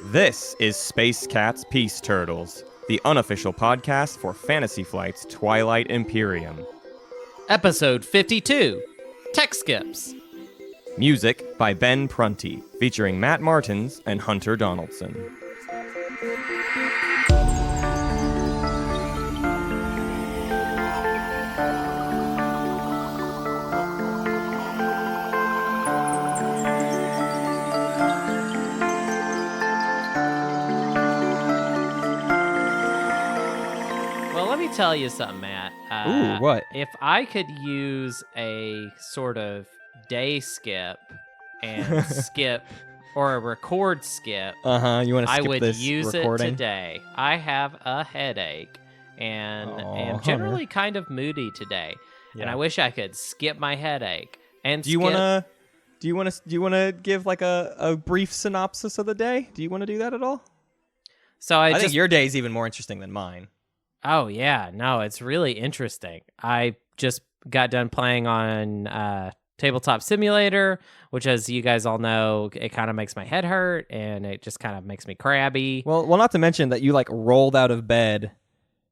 This is Space Cat's Peace Turtles, the unofficial podcast for Fantasy Flight's Twilight Imperium. Episode 52, Tech Skips. Music by Ben Prunty, featuring Matt Martins and Hunter Donaldson. Tell you something, Matt. Ooh, what? If I could use a sort of day skip and skip or a record skip, you want to skip I would this use recording? it today. I have a headache and am generally kind of moody today, and I wish I could skip my headache. And do you want to give like a brief synopsis of the day? Do you want to do that at all? So I think your day is even more interesting than mine. Oh, yeah. No, it's really interesting. I just got done playing on Tabletop Simulator, which, as you guys all know, it kind of makes my head hurt, and it just kind of makes me crabby. Well, not to mention that you, like, rolled out of bed,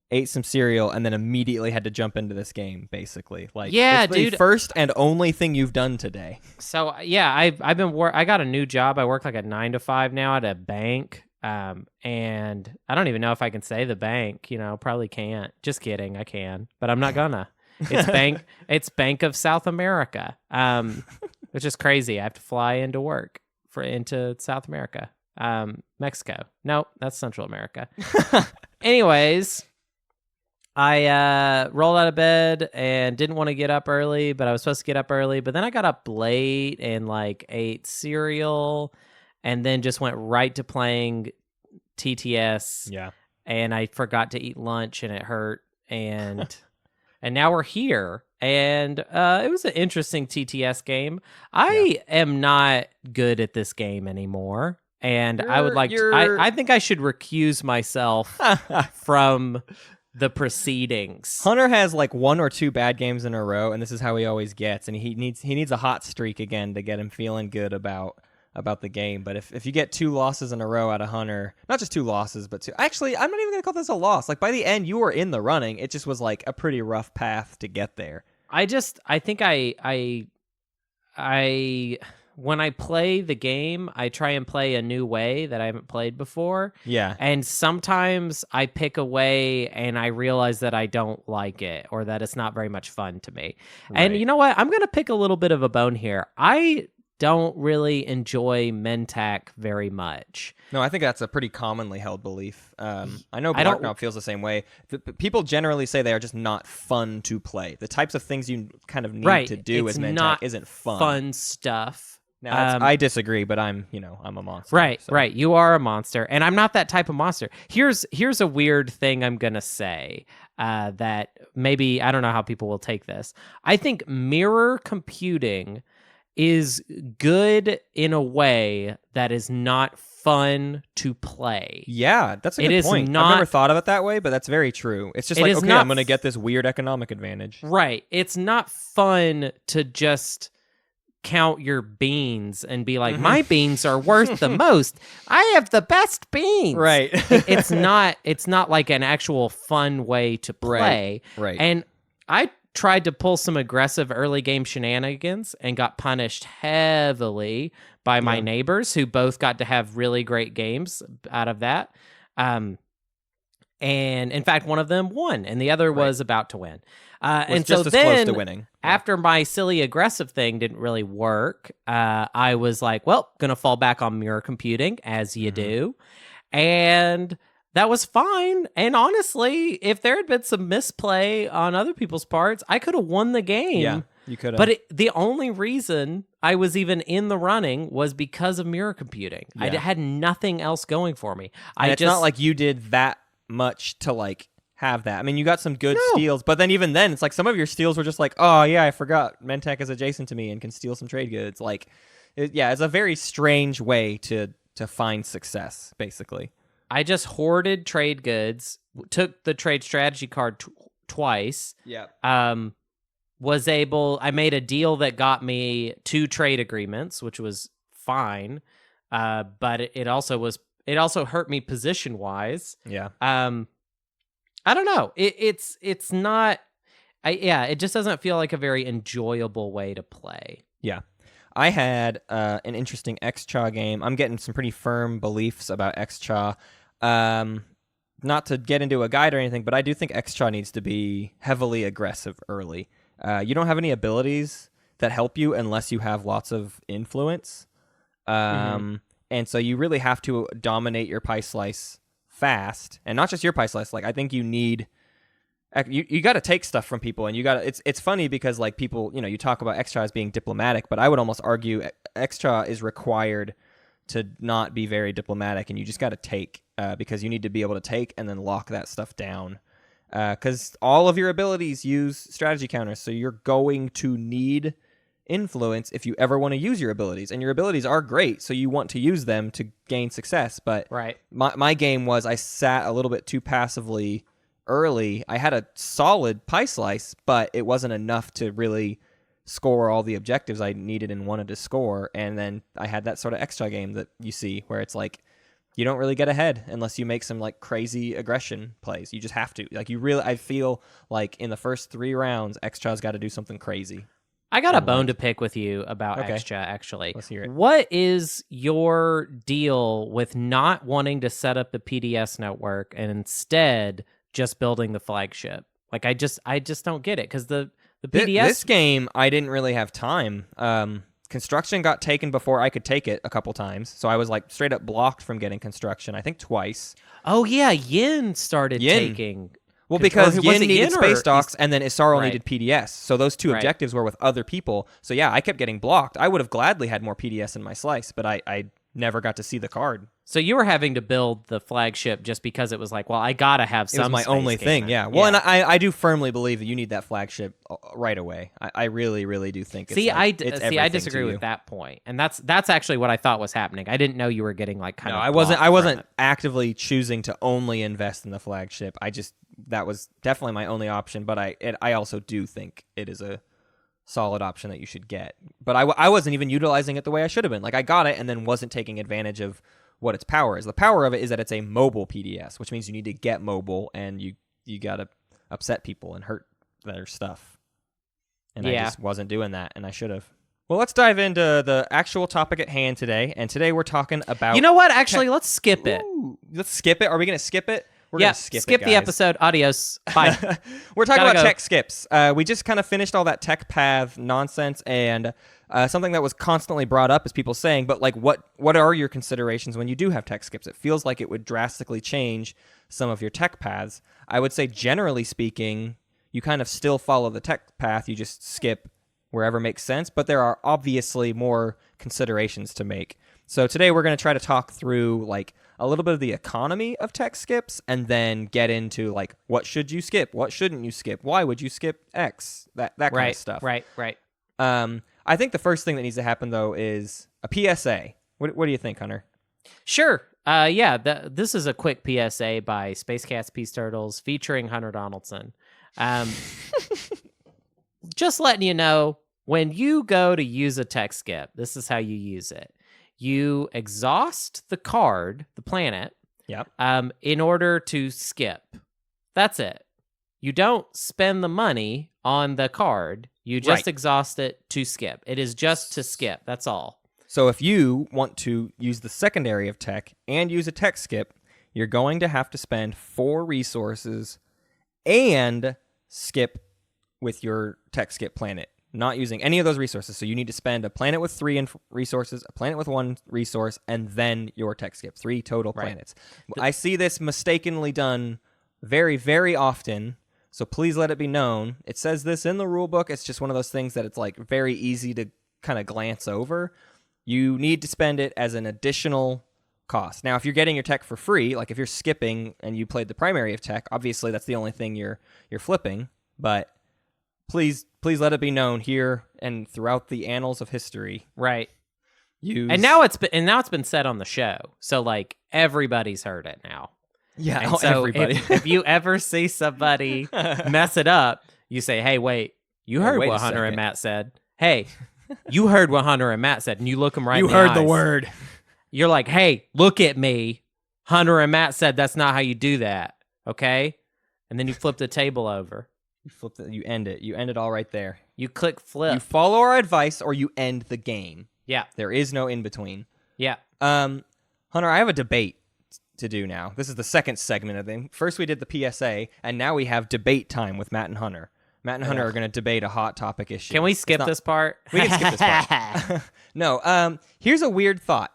ate some cereal, and then immediately had to jump into this game, basically. Like, yeah, it's the dude. First and only thing you've done today. So, yeah, I've been I got a new job. I work like a 9 to 5 now at a bank. And I don't even know if I can say the bank, probably can't. Just kidding. I can, but I'm not gonna. It's Bank of South America. Which is crazy. I have to fly into work into South America. Mexico. No, that's Central America. Anyways, I rolled out of bed and didn't want to get up early, but I was supposed to get up early, but then I got up late and ate cereal. And then just went right to playing TTS. Yeah. And I forgot to eat lunch, and it hurt. And now we're here. And it was an interesting TTS game. I am not good at this game anymore. And I would like to, I think I should recuse myself from the proceedings. Hunter has like 1 or 2 bad games in a row, and this is how he always gets. And he needs a hot streak again to get him feeling good about the game. But if you get 2 losses in a row out of Hunter, not just 2 losses, but 2. Actually, I'm not even going to call this a loss. Like, by the end, you were in the running. It just was like a pretty rough path to get there. I think when I play the game, I try and play a new way that I haven't played before. Yeah. And sometimes I pick a way and I realize that I don't like it or that it's not very much fun to me. Right. And you know what? I'm going to pick a little bit of a bone here. I don't really enjoy Mentak very much. No, I think that's a pretty commonly held belief. I know Blackknot feels the same way. People generally say they are just not fun to play. The types of things you kind of need to do as Mentak isn't fun. Fun stuff. Now, I disagree, but I'm a monster. Right, so. right. You are a monster, and I'm not that type of monster. Here's a weird thing I'm gonna say that maybe I don't know how people will take this. I think mirror computing is good in a way that is not fun to play. Yeah, that's a good point. I've never thought of it that way, but that's very true. It's just like, okay, I'm going to get this weird economic advantage. Right. It's not fun to just count your beans and be like, my beans are worth the most. I have the best beans. Right. It's not like an actual fun way to play. Right. And I tried to pull some aggressive early game shenanigans and got punished heavily by my neighbors, who both got to have really great games out of that. And in fact, one of them won and the other was about to win. And just so as then, close to winning. After my silly aggressive thing didn't really work, I was like, well, gonna fall back on mirror computing, as you do. And that was fine. And honestly, if there had been some misplay on other people's parts, I could have won the game. Yeah, you could have. But the only reason I was even in the running was because of mirror computing. Yeah. I had nothing else going for me. It's not like you did that much to have that. I mean, you got some good steals, but then even then, it's like some of your steals were just like, oh yeah, I forgot Mentak is adjacent to me and can steal some trade goods. It's a very strange way to find success, basically. I just hoarded trade goods, took the trade strategy card twice. Yeah. I made a deal that got me 2 trade agreements, which was fine. But it also hurt me position wise. Yeah. I don't know. It's not. It just doesn't feel like a very enjoyable way to play. Yeah. I had an interesting Xcha game. I'm getting some pretty firm beliefs about Xcha. Not to get into a guide or anything, but I do think Xcha needs to be heavily aggressive early. You don't have any abilities that help you unless you have lots of influence. And so you really have to dominate your pie slice fast, and not just your pie slice. Like, I think you need you got to take stuff from people, and you got to. It's funny because like people, you talk about Xcha as being diplomatic, but I would almost argue Xcha is required to not be very diplomatic, and you just got to take because you need to be able to take and then lock that stuff down. Because all of your abilities use strategy counters, so you're going to need influence if you ever want to use your abilities, and your abilities are great, so you want to use them to gain success. But right. my game was I sat a little bit too passively early. I had a solid pie slice, but it wasn't enough to really score all the objectives I needed and wanted to score. And then I had that sort of extra game that you see where it's like you don't really get ahead unless you make some like crazy aggression plays. You just have to. Like I feel like in the first 3 rounds, Xtra's got to do something crazy. I got a bone to pick with you about Xtra, actually. Let's hear it. What is your deal with not wanting to set up the PDS network and instead just building the flagship? Like, I just don't get it, because the PDS... This game, I didn't really have time. Construction got taken before I could take it a couple times, so I was like straight up blocked from getting construction, I think twice. Oh, yeah, Yin started taking... Well, because Yin needed Yin space docks, and then Isaro needed PDS. So those two Right. objectives were with other people. So yeah, I kept getting blocked. I would have gladly had more PDS in my slice, but I never got to see the card. So you were having to build the flagship just because it was like, well, I gotta have some. It was my space only thing, gamer. yeah. Well, and I do firmly believe that you need that flagship right away. I really, really do think. See, I disagree with that point, and that's actually what I thought was happening. I didn't know you were getting like kind of. I wasn't actively choosing to only invest in the flagship. That was definitely my only option. But I also do think it is a solid option that you should get. But I wasn't even utilizing it the way I should have been. Like, I got it and then wasn't taking advantage of what its power is. The power of it is that it's a mobile PDS, which means you need to get mobile, and you got to upset people and hurt their stuff. And I just wasn't doing that, and I should have. Well, let's dive into the actual topic at hand today. And today we're talking about... You know what? Actually, let's skip it. Let's skip it. Are we going to skip it? We're yeah, gonna skip it, the episode. Adios. Bye. We're talking about tech skips. We just kind of finished all that tech path nonsense, and something that was constantly brought up is people saying, but like, what are your considerations when you do have tech skips? It feels like it would drastically change some of your tech paths. I would say, generally speaking, you kind of still follow the tech path. You just skip wherever makes sense, but there are obviously more considerations to make. So today we're going to try to talk through like a little bit of the economy of tech skips, and then get into like, what should you skip? What shouldn't you skip? Why would you skip X? That kind of stuff. Right. I think the first thing that needs to happen though is a PSA. What do you think, Hunter? Sure. This is a quick PSA by Space Cats Peace Turtles featuring Hunter Donaldson. Just letting you know, when you go to use a tech skip, this is how you use it. You exhaust the card, the planet, in order to skip. That's it. You don't spend the money on the card. You just exhaust it to skip. It is just to skip. That's all. So if you want to use the secondary of tech and use a tech skip, you're going to have to spend 4 resources and skip with your tech skip planet. Not using any of those resources. So you need to spend a planet with 3 resources, a planet with 1 resource, and then your tech skip. 3 total planets. I see this mistakenly done very, very often, so please let it be known. It says this in the rule book. It's just one of those things that it's like very easy to kind of glance over. You need to spend it as an additional cost. Now, if you're getting your tech for free, like if you're skipping and you played the primary of tech, obviously that's the only thing you're flipping, but Please let it be known here and throughout the annals of history. Right. And now it's been said on the show. So like everybody's heard it now. Yeah, and so everybody. If you ever see somebody mess it up, you say, "Hey, wait, You Hey, heard wait what a Hunter and second. Matt said. Hey, you heard what Hunter and Matt said, and you look them right You in the heard the eyes. word. You're like, hey, look at me. Hunter and Matt said that's not how you do that, okay? And then you flip the table over. You end it. You end it all right there. You click flip. You follow our advice or you end the game. Yeah, There is no in between. yeah. Hunter, I have a debate to do now. This is the second segment of the First we did the PSA, and now we have debate time with Matt and Hunter. Matt and Hunter are going to debate a hot topic issue. Can we skip this part? We can skip this part. No. Here's a weird thought.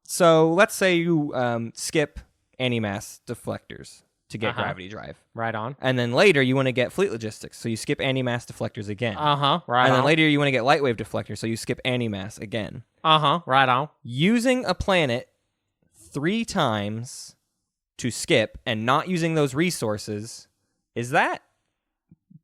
So let's say you skip anti-mass deflectors to get gravity drive. Right on. And then later you want to get fleet logistics, so you skip anti-mass deflectors again. Right And on. then later you want to get light wave deflectors, so you skip anti-mass again. Right on. Using a planet 3 times to skip and not using those resources, is that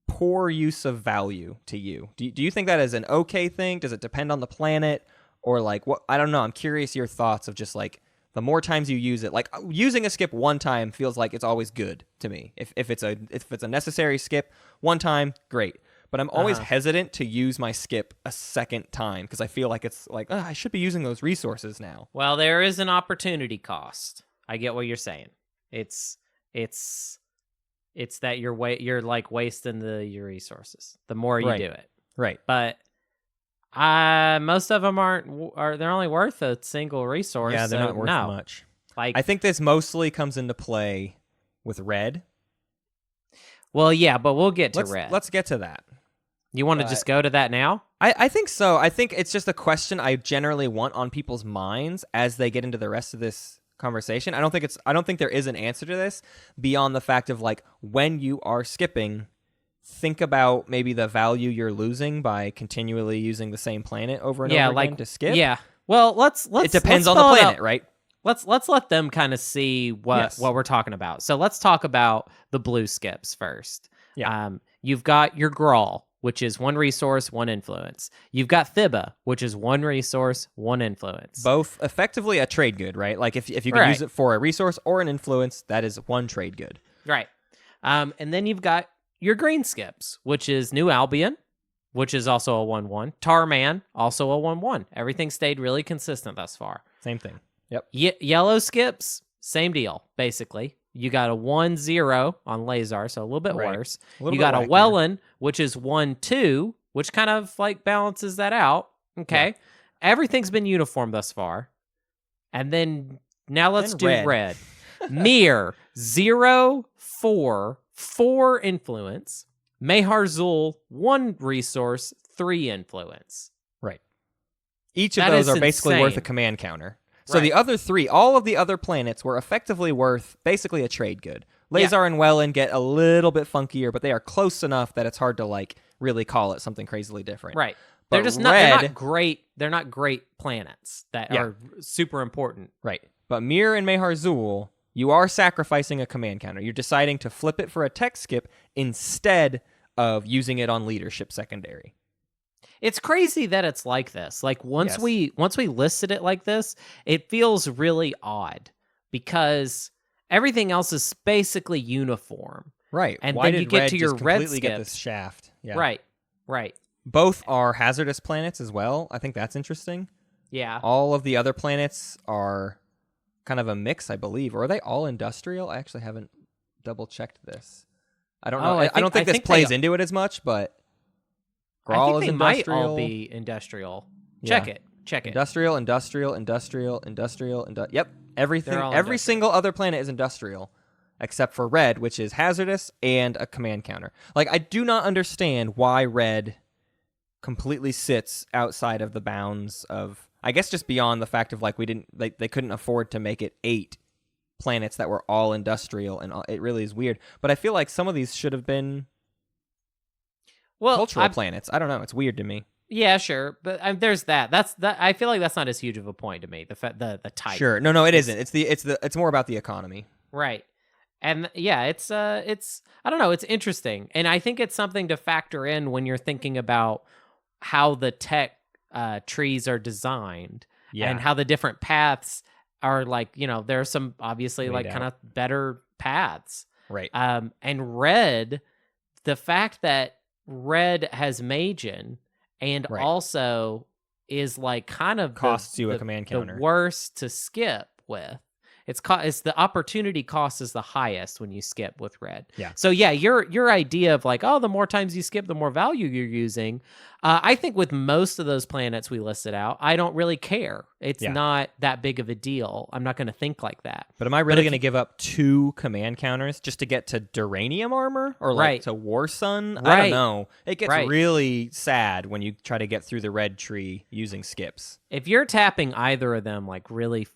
poor use of value to you? Do you think that is an okay thing? Does it depend on the planet? Or like what? I don't know. I'm curious your thoughts of just like the more times you use it. Like using a skip 1 time feels like it's always good to me. If it's a necessary skip 1 time, great. But I'm always hesitant to use my skip a second time because I feel like it's like I should be using those resources now. Well, there is an opportunity cost. I get what you're saying. It's that you're like wasting your resources the more you do it. Right. But most of them they're only worth a single resource. Yeah, they're so not worth no. much. Like I think this mostly comes into play with red. Well, yeah, but we'll get to red. Let's get to that. You want to just go to that now? I think so. I think it's just a question I generally want on people's minds as they get into the rest of this conversation. I don't think there is an answer to this beyond the fact of like when you are skipping, think about maybe the value you're losing by continually using the same planet over and over again to skip. Yeah. Well, let's it depends on spell the it planet, out. right? Let's let them kind of see what we're talking about. So let's talk about the blue skips first. Yeah. You've got your Grawl, which is 1 resource, 1 influence. You've got Thibba, which is 1 resource, 1 influence. Both effectively a trade good, right? Like if you can use it for a resource or an influence, that is 1 trade good. Right. And then you've got your green skips, which is New Albion, which is also a 1/1. Tarman, also a 1/1. Everything stayed really consistent thus far. Same thing. Yep. Yellow skips, same deal, basically. You got a 1/0 on Lazar, so a little bit worse. You got a Welland, which is 1/2, which kind of like balances that out. Okay. Yeah. Everything's been uniform thus far. And then now let's do red. Mir, 0/4, 4 influence. Meharzul, 1 resource, 3 influence. Right. Each of those are basically worth a command counter. So Right. the other 3, all of the other planets were effectively worth basically a trade good. Lazar and Welland get a little bit funkier, but they are close enough that it's hard to like really call it something crazily different. Right. But they're just they're not great. They're not great planets that are super important. Right. But Mir and Meharzul, you are sacrificing a command counter. You're deciding to flip it for a tech skip instead of using it on leadership secondary. It's crazy that it's like this. Like once we listed it like this, it feels really odd because everything else is basically uniform. Right. And Why then you did get red to your just red completely get skips. this shaft? Yeah. Right. Both are hazardous planets as well. I think that's interesting. Yeah. All of the other planets are kind of a mix, I believe. Or are they all industrial? I actually haven't double checked this. I don't know. I don't think this plays into it as much, but Grawl is they industrial. might all be industrial. Check it. Industrial. Yep. Everything. Every single other planet is industrial, except for red, which is hazardous and a command counter. Like I do not understand why red completely sits outside of the bounds of. I guess just beyond the fact of like they couldn't afford to make it 8 planets that were all industrial, and it really is weird. But I feel like some of these should have been cultural planets. I don't know. It's weird to me. Yeah, sure, but there's that. That's that. I feel like that's not as huge of a point to me. The type. Sure. No, it isn't. It's more about the economy. Right. And yeah, it's I don't know. It's interesting, and I think it's something to factor in when you're thinking about how the tech trees are designed, and how the different paths are like. There are some obviously kind of better paths, right? And red, the fact that red has Majin and Right. also is like kind of Costs you a command the counter. worst to skip with. It's the opportunity cost is the highest when you skip with red. Yeah. So yeah, your idea of like, oh, the more times you skip, the more value you're using. I think with most of those planets we listed out, I don't really care. It's not that big of a deal. I'm not going to think like that. But am I really going to give up 2 command counters just to get to Duranium armor or like to War Sun? I don't know. It gets really sad when you try to get through the red tree using skips. If you're tapping either of them like really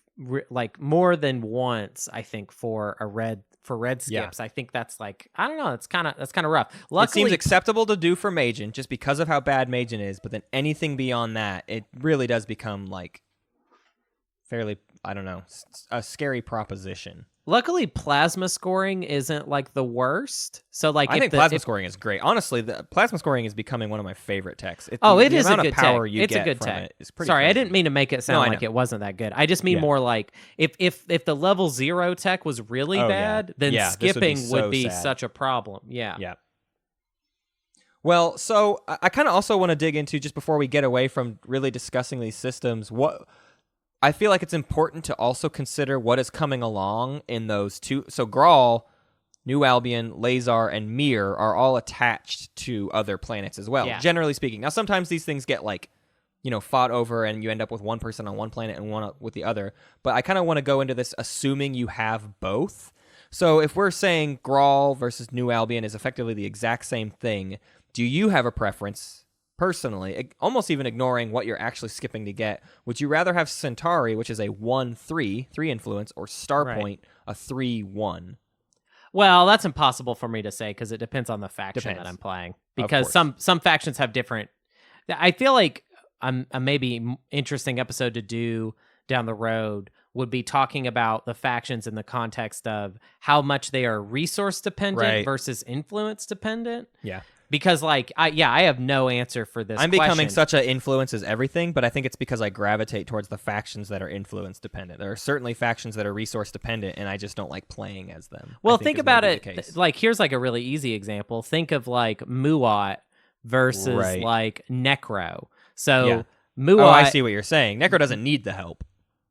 like more than once, I think for red skips, I think that's like, I don't know, that's kind of rough. Luckily, it seems acceptable to do for Majin just because of how bad Majin is, but then anything beyond that, it really does become like fairly, I don't know, a scary proposition. Luckily, plasma scoring isn't like the worst. So like, I think plasma scoring is great. Honestly, the plasma scoring is becoming one of my favorite techs. It is a good tech. It's a good tech. Sorry, crazy. I didn't mean to make it sound like it wasn't that good. I just mean more like if the level 0 tech was really bad, then skipping would be such a problem. Yeah. Yeah. Well, so I kind of also want to dig into, just before we get away from really discussing these systems, I feel like it's important to also consider what is coming along in those two. So Grawl, New Albion, Lazar, and Mir are all attached to other planets as well, generally speaking. Now, sometimes these things get like, fought over and you end up with one person on one planet and one with the other. But I kind of want to go into this assuming you have both. So if we're saying Grawl versus New Albion is effectively the exact same thing, do you have a preference? Personally, almost even ignoring what you're actually skipping to get, would you rather have Centauri, which is a 1/3 influence, or Starpoint, a 3/1? Well, that's impossible for me to say because it depends on the faction that I'm playing. Because some factions have different. I feel like a maybe interesting episode to do down the road would be talking about the factions in the context of how much they are resource dependent versus influence dependent. Yeah. Because, like, I have no answer for this. I'm becoming such an influence as everything, but I think it's because I gravitate towards the factions that are influence dependent. There are certainly factions that are resource dependent, and I just don't like playing as them. Well, think about it. Like, here's like a really easy example. Think of like Muat versus like Necro. So Muat. Oh, I see what you're saying. Necro doesn't need the help.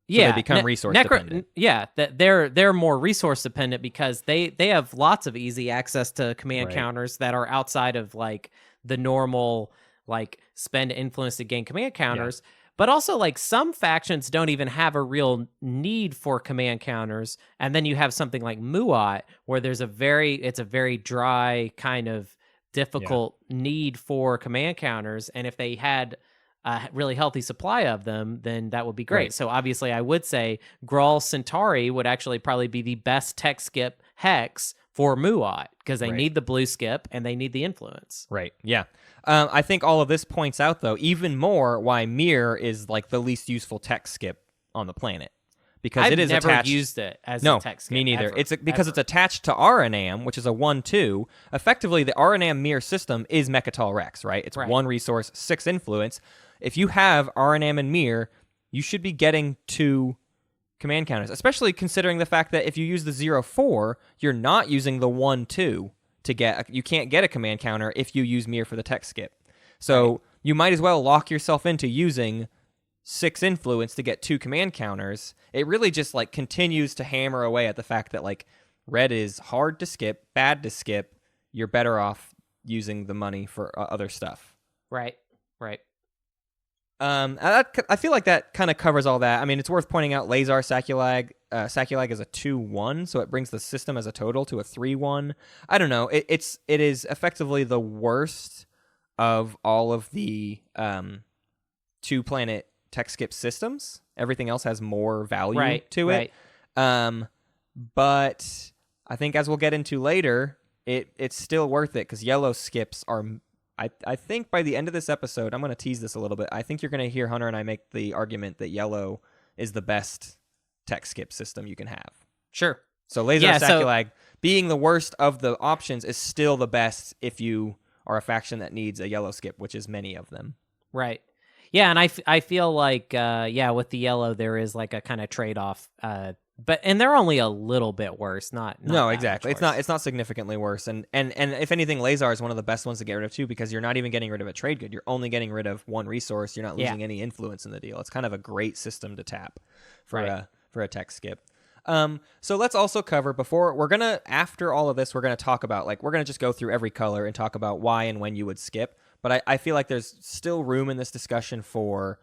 So they become resource dependent. Yeah, they're more resource dependent because they have lots of easy access to command counters that are outside of like the normal like spend influence to gain command counters. But also like some factions don't even have a real need for command counters, and then you have something like Muat where it's a very dry kind of difficult need for command counters, and if they had a really healthy supply of them, then that would be great. So obviously I would say Grawl Centauri would actually probably be the best tech skip hex for Muat because they need the blue skip and they need the influence. Right. Yeah. I think all of this points out, though, even more why Mir is like the least useful tech skip on the planet. Because it is never attached. Used it as a tech skip. Me neither. Ever, because it's attached to RNAM, which is a 1/2. Effectively, the RNAM Mir system is Mechatol Rex, right? It's 1 resource, 6 influence. If you have RNAM and Mir, you should be getting 2 command counters, especially considering the fact that if you use the 0/4, you're not using the 1/2 to get. You can't get a command counter if you use Mir for the tech skip. So you might as well lock yourself into using 6 influence to get 2 command counters. It really just like continues to hammer away at the fact that like red is hard to skip, bad to skip. You're better off using the money for other stuff. Right. I feel like that kind of covers all that. I mean, it's worth pointing out Lazar Saculag is a 2/1, so it brings the system as a total to a 3/1. I don't know. It is effectively the worst of all of the 2-planet tech skip systems. Everything else has more value to it. But I think as we'll get into later, it's still worth it because yellow skips are. I think by the end of this episode, I'm going to tease this a little bit. I think you're going to hear Hunter and I make the argument that yellow is the best tech skip system you can have. Sure. So Lazar Saculag, being the worst of the options, is still the best if you are a faction that needs a yellow skip, which is many of them. Right. Yeah, and I feel like, with the yellow, there is like a kind of trade-off and they're only a little bit worse, not No, that exactly. much worse. It's not significantly worse. And if anything, Lazar is one of the best ones to get rid of too, because you're not even getting rid of a trade good. You're only getting rid of one resource. You're not losing any influence in the deal. It's kind of a great system to tap for a tech skip. So let's also cover after all of this, we're gonna talk about we're gonna just go through every color and talk about why and when you would skip. But I feel like there's still room in this discussion for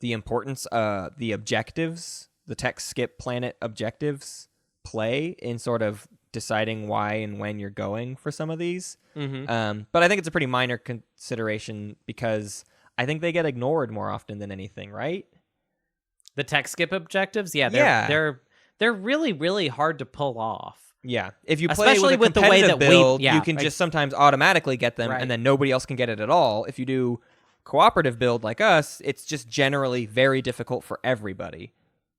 the importance, the objectives, the tech skip planet objectives play in sort of deciding why and when you're going for some of these. But I think it's a pretty minor consideration because I think they get ignored more often than anything, right? The tech skip objectives, they're really, really hard to pull off. Yeah, if you play Especially with a with the way competitive that build, you can just sometimes automatically get them, Right. and then nobody else can get it at all. If you do cooperative build like us, it's just generally very difficult for everybody.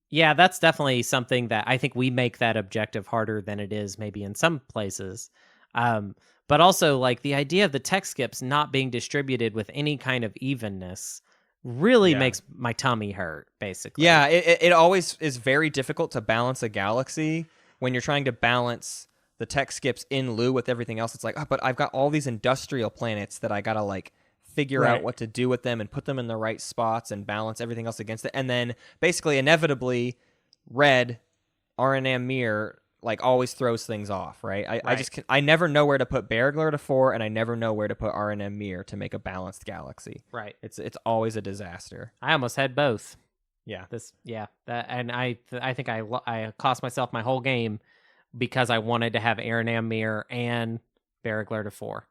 Yeah, that's definitely something that I think we make that objective harder than it is maybe in some places. But also, like, the idea of the tech skips not being distributed with any kind of evenness really makes my tummy hurt, basically. Yeah, it always is very difficult to balance a galaxy when you're trying to balance the tech skips in lieu with everything else. It's like, oh, but I've got all these industrial planets that I gotta figure out what to do with them and put them in the right spots and balance everything else against it. And then basically, inevitably, red RNM mirror always throws things off, right? I never know where to put Beargler to 4, and I never know where to put RNM mirror to make a balanced galaxy. Right. It's always a disaster. I almost had both. Yeah. And I think I cost myself my whole game because I wanted to have Aaron Mir and Beargler to 4.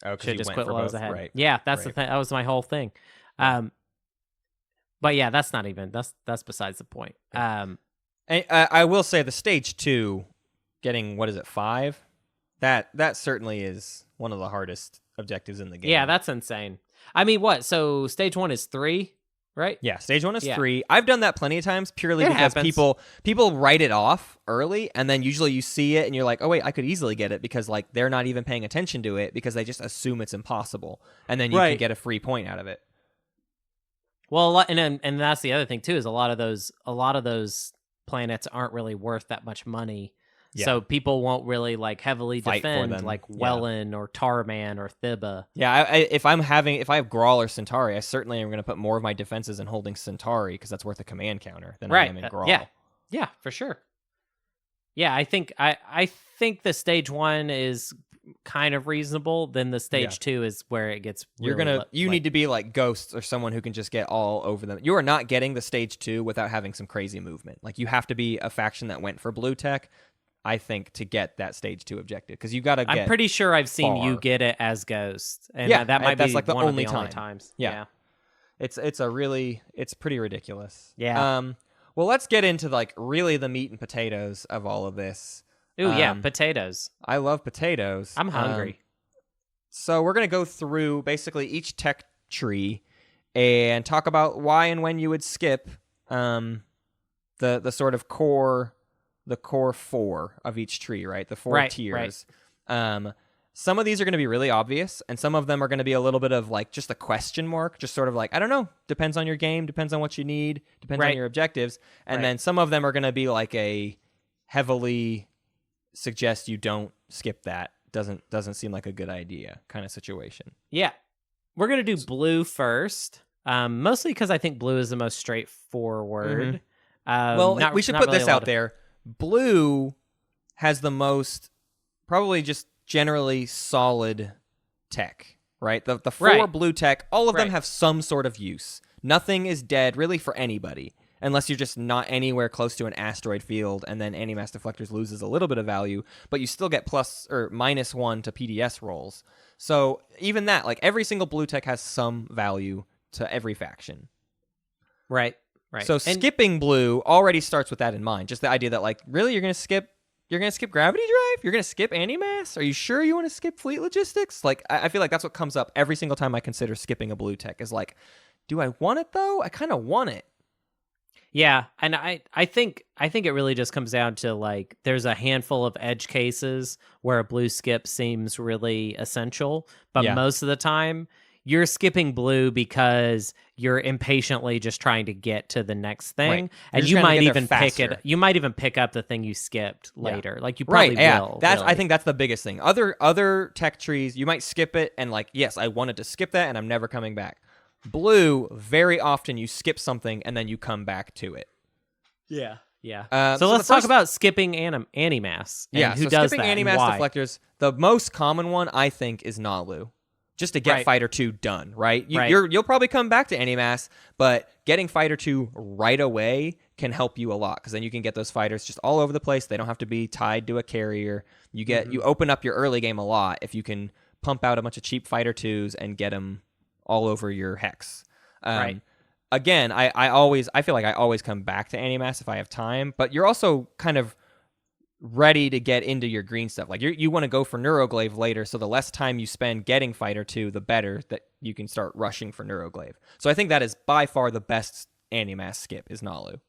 Oh, should just quit while while I was ahead. Right. Yeah, that's the thing. That was my whole thing. But yeah, that's not even that's besides the point. And, I will say the stage 2, getting 5. That certainly is one of the hardest objectives in the game. Yeah, that's insane. I mean, what? So stage 1 is 3, right? Yeah, stage 1 is 3. I've done that plenty of times purely because happens. people write it off early, and then usually you see it and you're like, oh wait, I could easily get it because they're not even paying attention to it because they just assume it's impossible, and then you can get a free point out of it. Well, and that's the other thing too, is a lot of those planets aren't really worth that much money. Yeah. So people won't really heavily fight defend for them. Welland or Tarman or Thibba. Yeah, if I have Grawl or Centauri, I certainly am going to put more of my defenses in holding Centauri because that's worth a command counter than I am in Grawl. Yeah, for sure. Yeah, I think the stage 1 is kind of reasonable. Then the stage 2 is where it gets. Really you need to be like Ghosts or someone who can just get all over them. You are not getting the stage 2 without having some crazy movement. You have to be a faction that went for blue tech, I think, to get that stage 2 objective, because you got to get. I'm pretty sure I've seen you get it as Ghost, and that might be the one only of the only times. Yeah. It's pretty ridiculous. Yeah. Well, let's get into really the meat and potatoes of all of this. Ooh, yeah, potatoes. I love potatoes. I'm hungry. So we're gonna go through basically each tech tree and talk about why and when you would skip the sort of core 4 of each tree, right? The 4 tiers. Right. Some of these are going to be really obvious, and some of them are going to be a little bit of just a question mark, just sort of I don't know, depends on your game, depends on what you need, depends on your objectives. And then some of them are going to be a heavily suggest you don't skip that, doesn't seem like a good idea kind of situation. Yeah. We're going to do blue first, mostly because I think blue is the most straightforward. Mm-hmm. We should put this out there. Blue has the most, probably just generally solid tech, right? The 4 blue tech, all of them have some sort of use. Nothing is dead really for anybody, unless you're just not anywhere close to an asteroid field, and then anti-mass deflectors loses a little bit of value, but you still get plus or -1 to PDS rolls. So even that, every single blue tech has some value to every faction. Right. So skipping blue already starts with that in mind. Just the idea that really you're going to skip gravity drive? You're going to skip anti-mass? Are you sure you want to skip fleet logistics? I feel like that's what comes up every single time I consider skipping a blue tech is do I want it though? I kind of want it. Yeah, and I think it really just comes down to there's a handful of edge cases where a blue skip seems really essential, but most of the time you're skipping blue because you're impatiently just trying to get to the next thing, Right. and just you trying to might get there even pick it. faster. You might even pick up the thing you skipped later. Like you Right, probably yeah. will. I really. think that's the biggest thing. Other tech trees, you might skip it and like, yes, I wanted to skip that and I'm never coming back. Blue, very often you skip something and then you come back to it. Yeah. So Let's talk about skipping animass. And who so does skipping that? animass And why? deflectors, the most common one I think is Nalu. Just to get Right. Fighter 2 done, right? Right. You'll probably come back to animass, but getting Fighter 2 right away can help you a lot because then you can get those fighters just all over the place. They don't have to be tied to a carrier. You open up your early game a lot if you can pump out a bunch of cheap Fighter 2s and get them all over your hex. Right. Again, I feel like I always come back to animass if I have time, but you're also kind of ready to get into your green stuff. Like you want to go for Neuroglaive later, so the less time you spend getting Fighter 2, the better that you can start rushing for Neuroglaive. So I think that is by far the best animass skip is Nalu.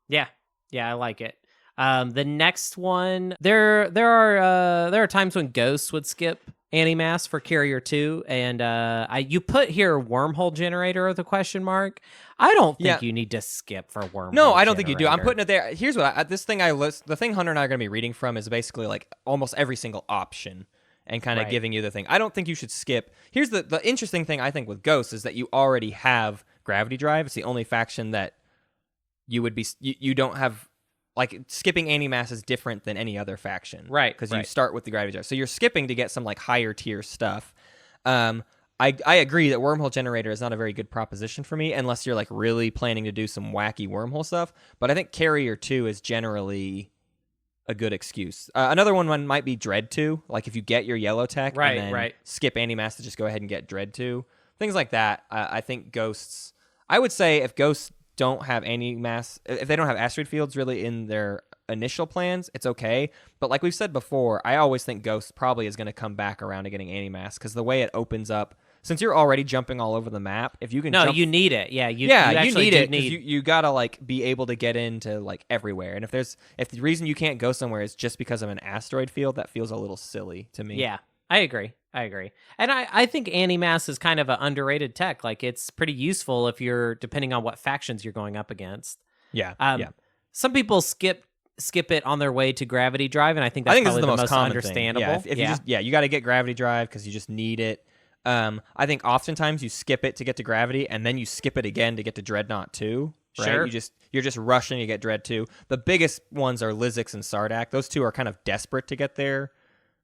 Yeah, I like it. The next one, there are times when Ghosts would skip animass for Carrier 2, and you put here wormhole generator with a question mark. I don't think you need to skip for wormhole. No, I don't think you do. I'm generator. putting it there. Here's what the thing Hunter and I are going to be reading from is basically like almost every single option and kind of giving you the thing. I don't think you should skip. Here's the interesting thing I think with Ghosts is that you already have Gravity Drive. It's the only faction that you would be you don't have. Like, skipping animass is different than any other faction. Right. Because you start with the Gravity Drive. So you're skipping to get some, like, higher tier stuff. I agree that Wormhole Generator is not a very good proposition for me unless you're, like, really planning to do some wacky wormhole stuff. But I think Carrier 2 is generally a good excuse. Another one might be Dread 2. Like, if you get your yellow tech and then skip animass to just go ahead and get Dread 2. Things like that. I think Ghosts... I would say if Ghosts don't have animass, if they don't have asteroid fields really in their initial plans, it's okay. But like we've said before, I always think Ghost probably is going to come back around to getting animass because the way it opens up, since you're already jumping all over the map, if you can you need it. Yeah, you need it. You gotta like be able to get into like everywhere. And if the reason you can't go somewhere is just because of an asteroid field, that feels a little silly to me. Yeah, I agree. And I think animass is kind of an underrated tech. Like, it's pretty useful if you're, depending on what factions you're going up against. Yeah. Some people skip it on their way to Gravity Drive, and I think that's probably the most understandable. Thing. You got to get Gravity Drive because you just need it. I think oftentimes you skip it to get to Gravity, and then you skip it again to get to Dreadnought 2. Right? Sure. You're just rushing to get Dread 2. The biggest ones are Lizix and Sardak. Those two are kind of desperate to get there.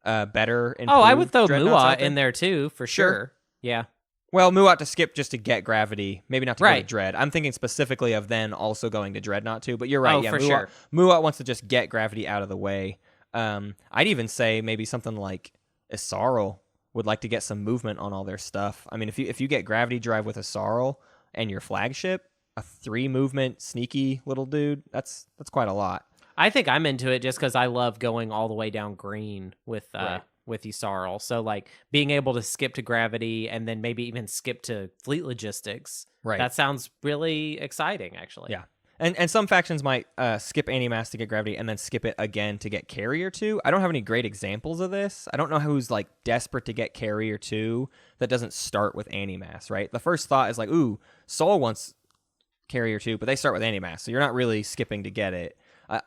Better. I would throw Muat in there too, for sure. Yeah. Well, Muat to skip just to get Gravity, maybe not to go to Dread. I'm thinking specifically of then also going to Dreadnought too, but you're right. For sure. Muat wants to just get Gravity out of the way. I'd even say maybe something like Isarl would like to get some movement on all their stuff. I mean, if you get Gravity Drive with Isarl and your flagship, a 3 movement sneaky little dude, that's quite a lot. I think I'm into it just because I love going all the way down green with Isarl. So like being able to skip to Gravity and then maybe even skip to Fleet Logistics. Right. That sounds really exciting, actually. Yeah. And some factions might skip animass to get Gravity and then skip it again to get Carrier 2. I don't have any great examples of this. I don't know who's like desperate to get Carrier 2 that doesn't start with animass, right? The first thought is like, ooh, Soul wants Carrier 2, but they start with animass, so you're not really skipping to get it.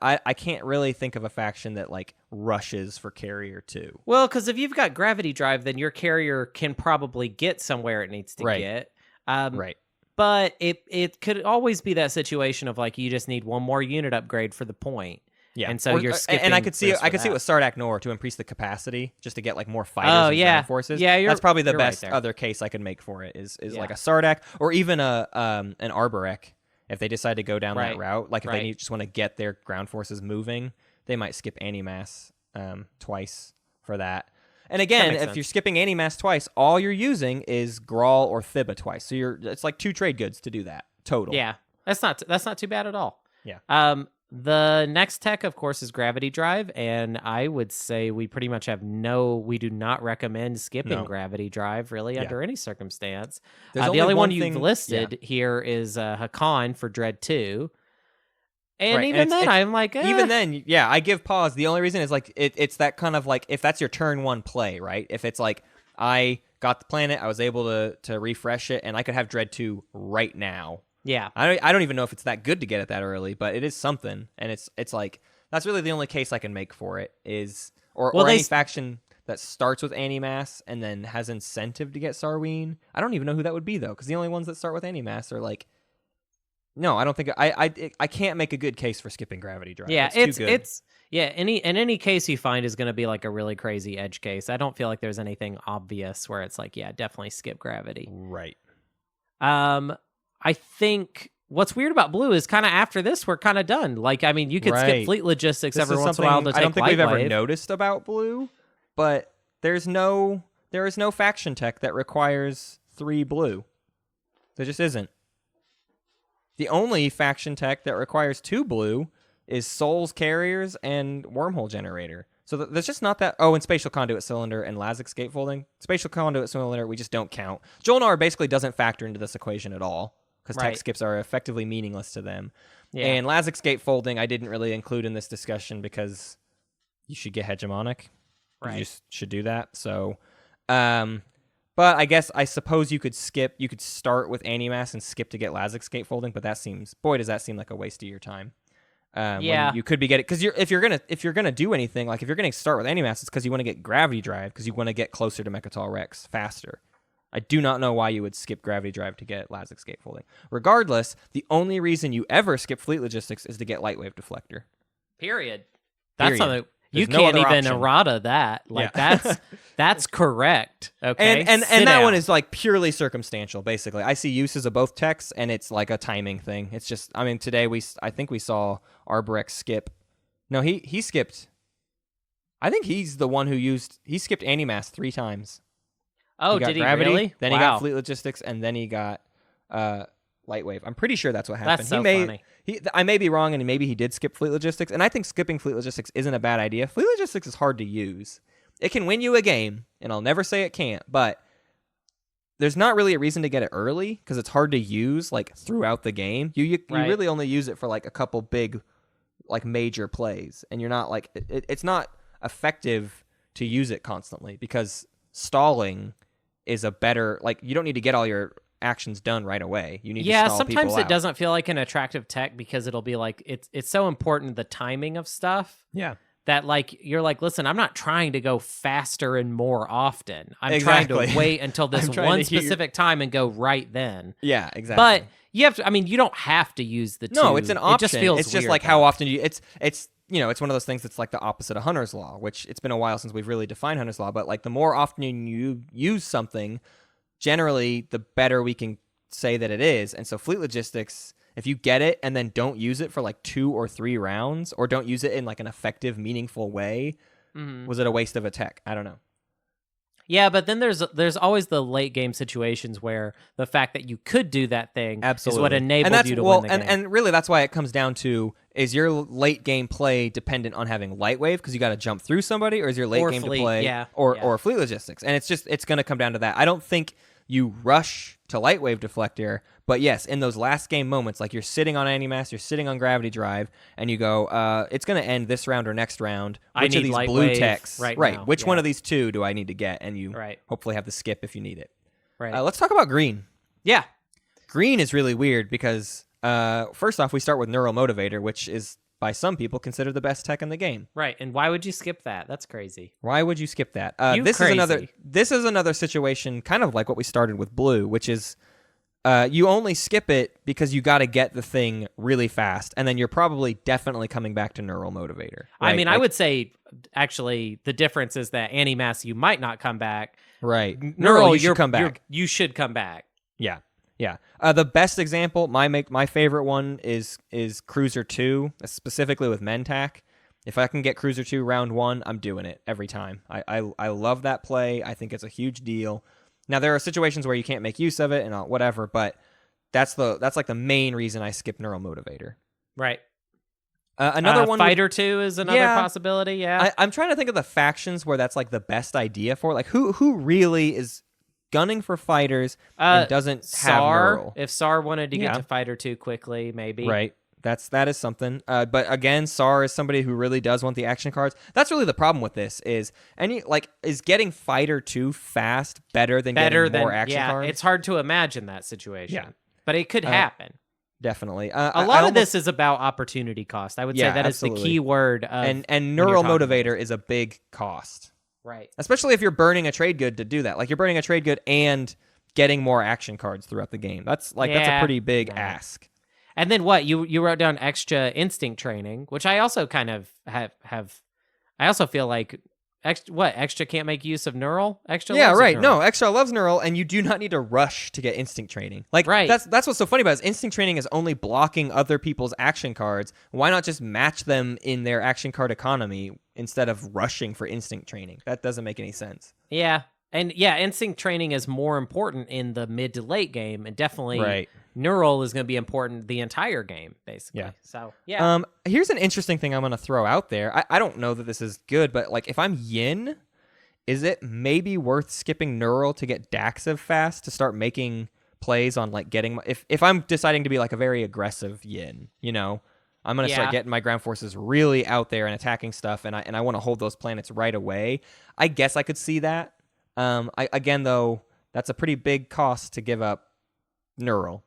I can't really think of a faction that like rushes for Carrier 2. Well, because if you've got Gravity Drive, then your carrier can probably get somewhere it needs to get. Right. But it could always be that situation of like you just need one more unit upgrade for the point. Yeah. And so you're skipping. And I could see it with Sardak Nor to increase the capacity just to get like more fighters and ground forces. Yeah, that's probably the best right other case I could make for it is like a Sardak or even an Arborek. If they decide to go down that route, like if they just want to get their ground forces moving, they might skip animass twice for that. And again, if you're skipping animass twice, all you're using is Grawl or Thibba twice. So it's like 2 trade goods to do that total. Yeah, that's not too bad at all. Yeah. The next tech, of course, is Gravity Drive, and I would say we pretty much we do not recommend skipping Gravity Drive, really, under any circumstance. The only one you've listed here is Hakan for Dread 2. And even then, I'm like, Even then, yeah, I give pause. The only reason is like, it's that kind of like, if that's your turn 1 play, right? If it's like, I got the planet. I was able to refresh it, and I could have Dread 2 right now. Yeah. I don't even know if it's that good to get it that early, but it is something, and it's like that's really the only case I can make for it is or any faction that starts with Animass and then has incentive to get Sarween. I don't even know who that would be though, because the only ones that start with Animass are like. No, I don't think I can't make a good case for skipping Gravity Drive. Yeah, it's too good. Any case you find is going to be like a really crazy edge case. I don't feel like there's anything obvious where it's like, yeah, definitely skip Gravity. Right. I think what's weird about Blue is kind of after this we're kind of done. Like, I mean, you could skip Fleet Logistics every once in a while to take I don't think we've ever Lightwave. noticed about Blue, but there is no faction tech that requires 3 Blue. There just isn't. The only faction tech that requires 2 Blue is Souls Carriers and Wormhole Generator. So there's just not that... Oh, and Spatial Conduit Cylinder and Lazix Gatefolding. Spatial Conduit Cylinder, we just don't count. Jolnar basically doesn't factor into this equation at all, because tech skips are effectively meaningless to them. Yeah. And Lazix Gatefolding, I didn't really include in this discussion because you should get Hegemonic. Right. You just should do that. So... But I suppose you could start with Animass and skip to get Lazix Gatefolding, but does that seem like a waste of your time. When you could be getting, because if you're gonna do anything, like if you're gonna start with Animass, it's because you want to get Gravity Drive, because you want to get closer to Mechatol Rex faster. I do not know why you would skip Gravity Drive to get Lazix Gatefolding. Regardless, the only reason you ever skip Fleet Logistics is to get Lightwave Deflector. Period. That's something. There's you can't even errata that. Like that's correct. Okay. And that one is like purely circumstantial, basically. I see uses of both techs, and it's like a timing thing. It's just, I mean, today I think we saw Arbrex skip. No, he skipped. I think he's the one he skipped Animass 3 times. Oh, did he Gravity, really? Then he got Fleet Logistics, and then he got Lightwave. I'm pretty sure that's what happened. That's so funny. I may be wrong, and maybe he did skip Fleet Logistics, and I think skipping Fleet Logistics isn't a bad idea. Fleet Logistics is hard to use. It can win you a game, and I'll never say it can't, but there's not really a reason to get it early, because it's hard to use like throughout the game. You really only use it for like a couple big, like major plays, and you're not like it's not effective to use it constantly, because stalling is a better, like, you don't need to get all your actions done right away. You need to stall sometimes people it out. Doesn't feel like an attractive tech, because it'll be like it's so important, the timing of stuff. Yeah. That like you're like, listen, I'm not trying to go faster and more often. I'm trying to wait until this one specific time and go right then. Yeah, exactly. But you have to. I mean, you don't have to use the 2. No, it's an option. It just feels it's just weird, like though. how often it's it's one of those things that's like the opposite of Hunter's Law, which it's been a while since we've really defined Hunter's Law. But like the more often you use something, generally the better we can say that it is. And so Fleet Logistics, if you get it and then don't use it for like 2 or 3 rounds, or don't use it in like an effective, meaningful way, was it a waste of a tech? I don't know. Yeah, but then there's always the late game situations where the fact that you could do that thing is what enabled you to win the game. And really, that's why it comes down to, is your late game play dependent on having Lightwave because you got to jump through somebody, or is your late game to play or Fleet Logistics? And it's going to come down to that. I don't think you rush to Lightwave Deflector, but yes, in those last game moments, like you're sitting on Animass, you're sitting on Gravity Drive, and you go, it's going to end this round or next round. Which of these blue techs, right? Which one of these 2 do I need to get? And you hopefully have the skip if you need it. Right. Let's talk about green. Yeah, green is really weird because first off, we start with Neuromotivator, which is by some people considered the best tech in the game. Right. And why would you skip that? That's crazy. Why would you skip that? This is another situation, kind of like what we started with blue, which is you only skip it because you got to get the thing really fast, and then you're probably definitely coming back to Neuromotivator. Right? I mean, I would say actually the difference is that Animass you might not come back. Right. Neural, you should come back. You should come back. Yeah. Yeah. The best example, my favorite one is Cruiser 2, specifically with Mentak. If I can get Cruiser 2 round 1, I'm doing it every time. I love that play. I think it's a huge deal. Now, there are situations where you can't make use of it and whatever, but that's like the main reason I skip Neuromotivator. Right. Another one, Fighter 2 is another possibility. Yeah. I'm trying to think of the factions where that's like the best idea for. Like who really is gunning for fighters and doesn't have Neural. If SAR wanted to get to Fighter 2 quickly, maybe. Right. That is something. But again, SAR is somebody who really does want the action cards. That's really the problem with this is is getting Fighter 2 fast better than getting more action cards? It's hard to imagine that situation. Yeah. But it could happen. Definitely. A lot of this is about opportunity cost. I would say that absolutely. is the key word. And neural motivator is a big cost. Right. Especially if you're burning a trade good to do that. Like you're burning a trade good and getting more action cards throughout the game. That's a pretty big ask. And then what? You wrote down extra instinct training, which I also kind of have. I also feel like extra can't make use of neural. Extra loves right. neural. No, extra loves neural, and you do not need to rush to get instinct training. Right. That's what's so funny about it, is instinct training is only blocking other people's action cards. Why not just match them in their action card economy instead of rushing for instinct training? That doesn't make any sense. Yeah. And instinct training is more important in the mid to late game, and definitely neural is going to be important the entire game, basically. Yeah. So, yeah. Here's an interesting thing I'm going to throw out there. I don't know that this is good, but if I'm Yin, is it maybe worth skipping neural to get Daxiv fast to start making plays on getting if I'm deciding to be a very aggressive Yin, I'm going to start getting my ground forces really out there and attacking stuff, and I want to hold those planets right away. I guess I could see that. Again, though, that's a pretty big cost to give up neural.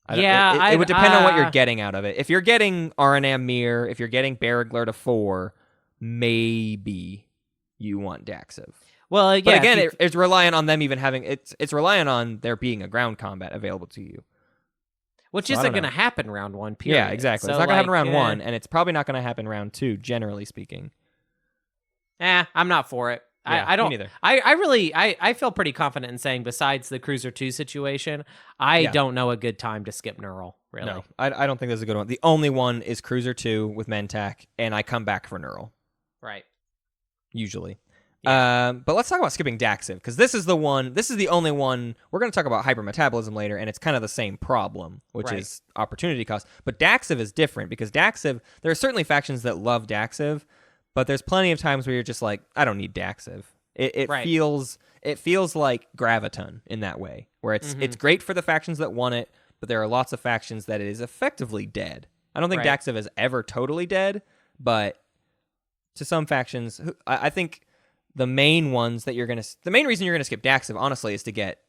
It would depend on what you're getting out of it. If you're getting Aranam Mir, if you're getting Baragler to 4, maybe you want Daxiv. Well, yeah. But again, it's reliant on them even having it's reliant on there being a ground combat available to you. Which isn't going to happen round 1, period. Yeah, exactly. So it's not going to happen round 1, and it's probably not going to happen round 2, generally speaking. I'm not for it. Yeah, I don't. Me neither. I feel pretty confident in saying, besides the Cruiser 2 situation, I don't know a good time to skip neural. Really, no, I don't think there's a good one. The only one is Cruiser 2 with Mentak, and I come back for neural. Right. Usually. Yeah. But let's talk about skipping Daxiv, because this is the only one. We're going to talk about hypermetabolism later, and it's kind of the same problem, which is opportunity cost. But Daxiv is different, because Daxiv, there are certainly factions that love Daxiv, but there's plenty of times where you're just like, I don't need Daxiv. It feels like Graviton in that way, where it's great for the factions that want it, but there are lots of factions that it is effectively dead. I don't think Daxiv is ever totally dead, but to some factions, I think the main reason you're gonna skip Daxiv, honestly, is to get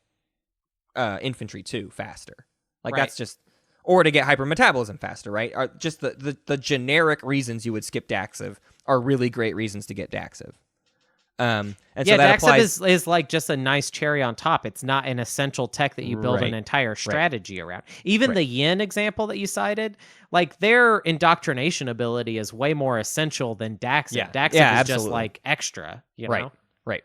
infantry 2 faster. That's just, or to get hypermetabolism faster, right? Are just the generic reasons you would skip Daxiv are really great reasons to get Daxiv. And so that Daxiv is like just a nice cherry on top. It's not an essential tech that you build an entire strategy around. Even the Yin example that you cited, their indoctrination ability is way more essential than Daxiv. Yeah. Daxiv is just extra, you know? Right.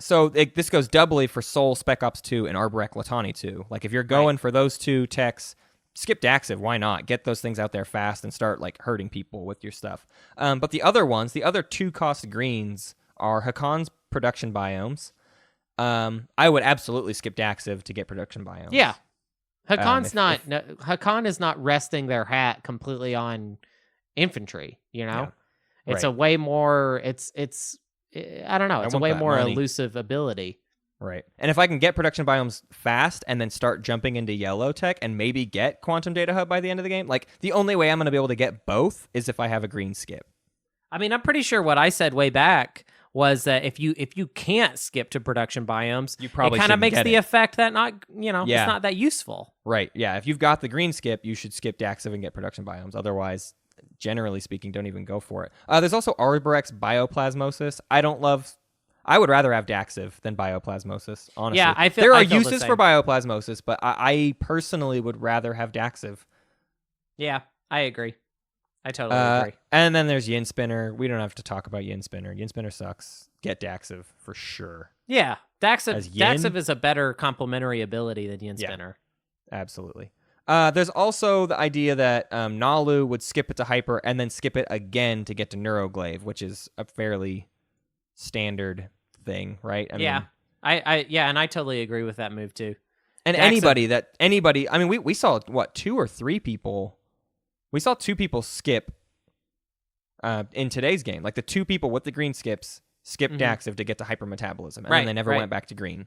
So this goes doubly for Sol, Spec Ops 2, and Arborec Latani 2. If you're going for those 2 techs, skip Daxiv. Why not? Get those things out there fast and start hurting people with your stuff. But the other ones, the other 2 cost greens, are Hakon's production biomes. I would absolutely skip Daxiv to get production biomes. Yeah. Hakon is not resting their hat completely on infantry, Yeah. It's a way more I don't know, it's a way more money. Elusive ability. Right. And if I can get production biomes fast and then start jumping into yellow tech and maybe get quantum data hub by the end of the game, the only way I'm going to be able to get both is if I have a green skip. I mean, I'm pretty sure what I said way back was that if you can't skip to production biomes, you probably it kind of makes the effect that it's not that useful. Right. Yeah. If you've got the green skip, you should skip Daxiv and get production biomes. Otherwise, generally speaking, don't even go for it. There's also Arborec's Bioplasmosis. I would rather have Daxiv than Bioplasmosis, honestly. Yeah, there are uses for Bioplasmosis, but I personally would rather have Daxiv. Yeah, I agree. I totally agree. And then there's Yin Spinner. We don't have to talk about Yin Spinner. Yin Spinner sucks. Get Daxiv for sure. Yeah, Daxiv is a better complementary ability than Yin Spinner. Absolutely. There's also the idea that Nalu would skip it to Hyper and then skip it again to get to Neuroglaive, which is a fairly standard thing, right? I mean, and I totally agree with that move too. And I mean, we saw 2 or 3 people. We saw 2 people skip in today's game. The 2 people with the green skips skipped Daxiv to get to hypermetabolism, and then they never went back to green.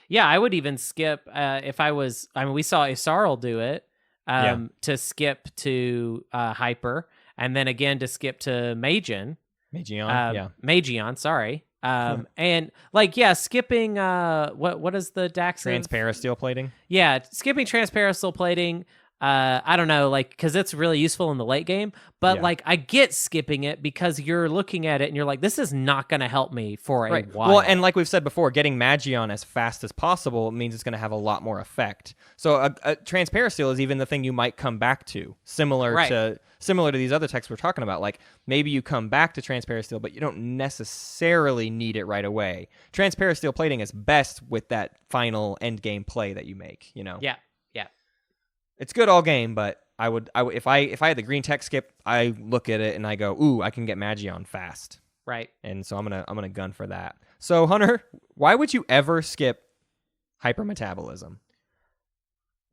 Yeah, I would even skip if I was. I mean, we saw Isarl do it. to skip to Hyper, and then again to skip to Magion. Magion, sorry. And like, yeah, skipping what is the Dax? Transparasteel plating. Yeah, skipping transparasteel plating. I don't know, like, because it's really useful in the late game. But like, I get skipping it because you're looking at it and you're like, this is not going to help me for a while. Well, and like we've said before, getting Magion as fast as possible means it's going to have a lot more effect. So a Transparasteel is even the thing you might come back to, similar to these other techs we're talking about. Like, maybe you come back to Transparasteel, but you don't necessarily need it right away. Transparasteel plating is best with that final end game play that you make, you know? Yeah. It's good all game, but I would if I had the green tech skip, I look at it and I go, ooh, I can get Magion fast. Right. And so I'm gonna gun for that. So Hunter, why would you ever skip hypermetabolism?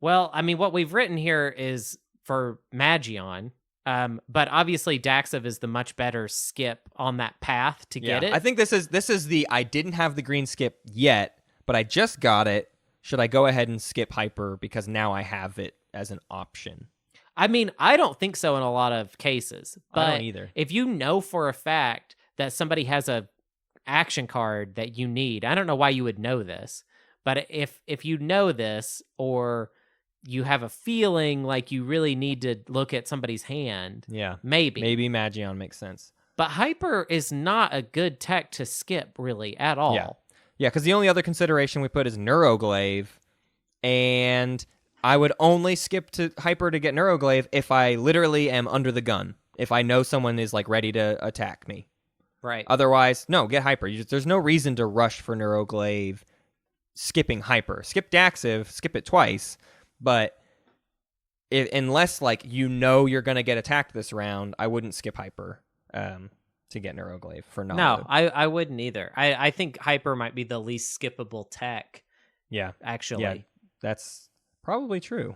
Well, I mean, what we've written here is for Magion, but obviously Daxiv is the much better skip on that path to get it. I think this is the I didn't have the green skip yet, but I just got it. Should I go ahead and skip hyper because now I have it as an option? I mean, I don't think so in a lot of cases. But I don't either. If you know for a fact that somebody has a action card that you need, I don't know why you would know this, but if you know this, or you have a feeling like you really need to look at somebody's hand, maybe Magion makes sense. But hyper is not a good tech to skip really at all. Yeah, because the only other consideration we put is Neuroglaive, and I would only skip to hyper to get Neuroglaive if I literally am under the gun. If I know someone is like ready to attack me. Right. Otherwise, no, get hyper. There's no reason to rush for Neuroglaive skipping hyper. Skip Daxiv, skip it twice, but unless like you know you're going to get attacked this round, I wouldn't skip hyper to get Neuroglaive for Nalu. No, I wouldn't either. I think hyper might be the least skippable tech. Yeah. Actually. Yeah, that's probably true.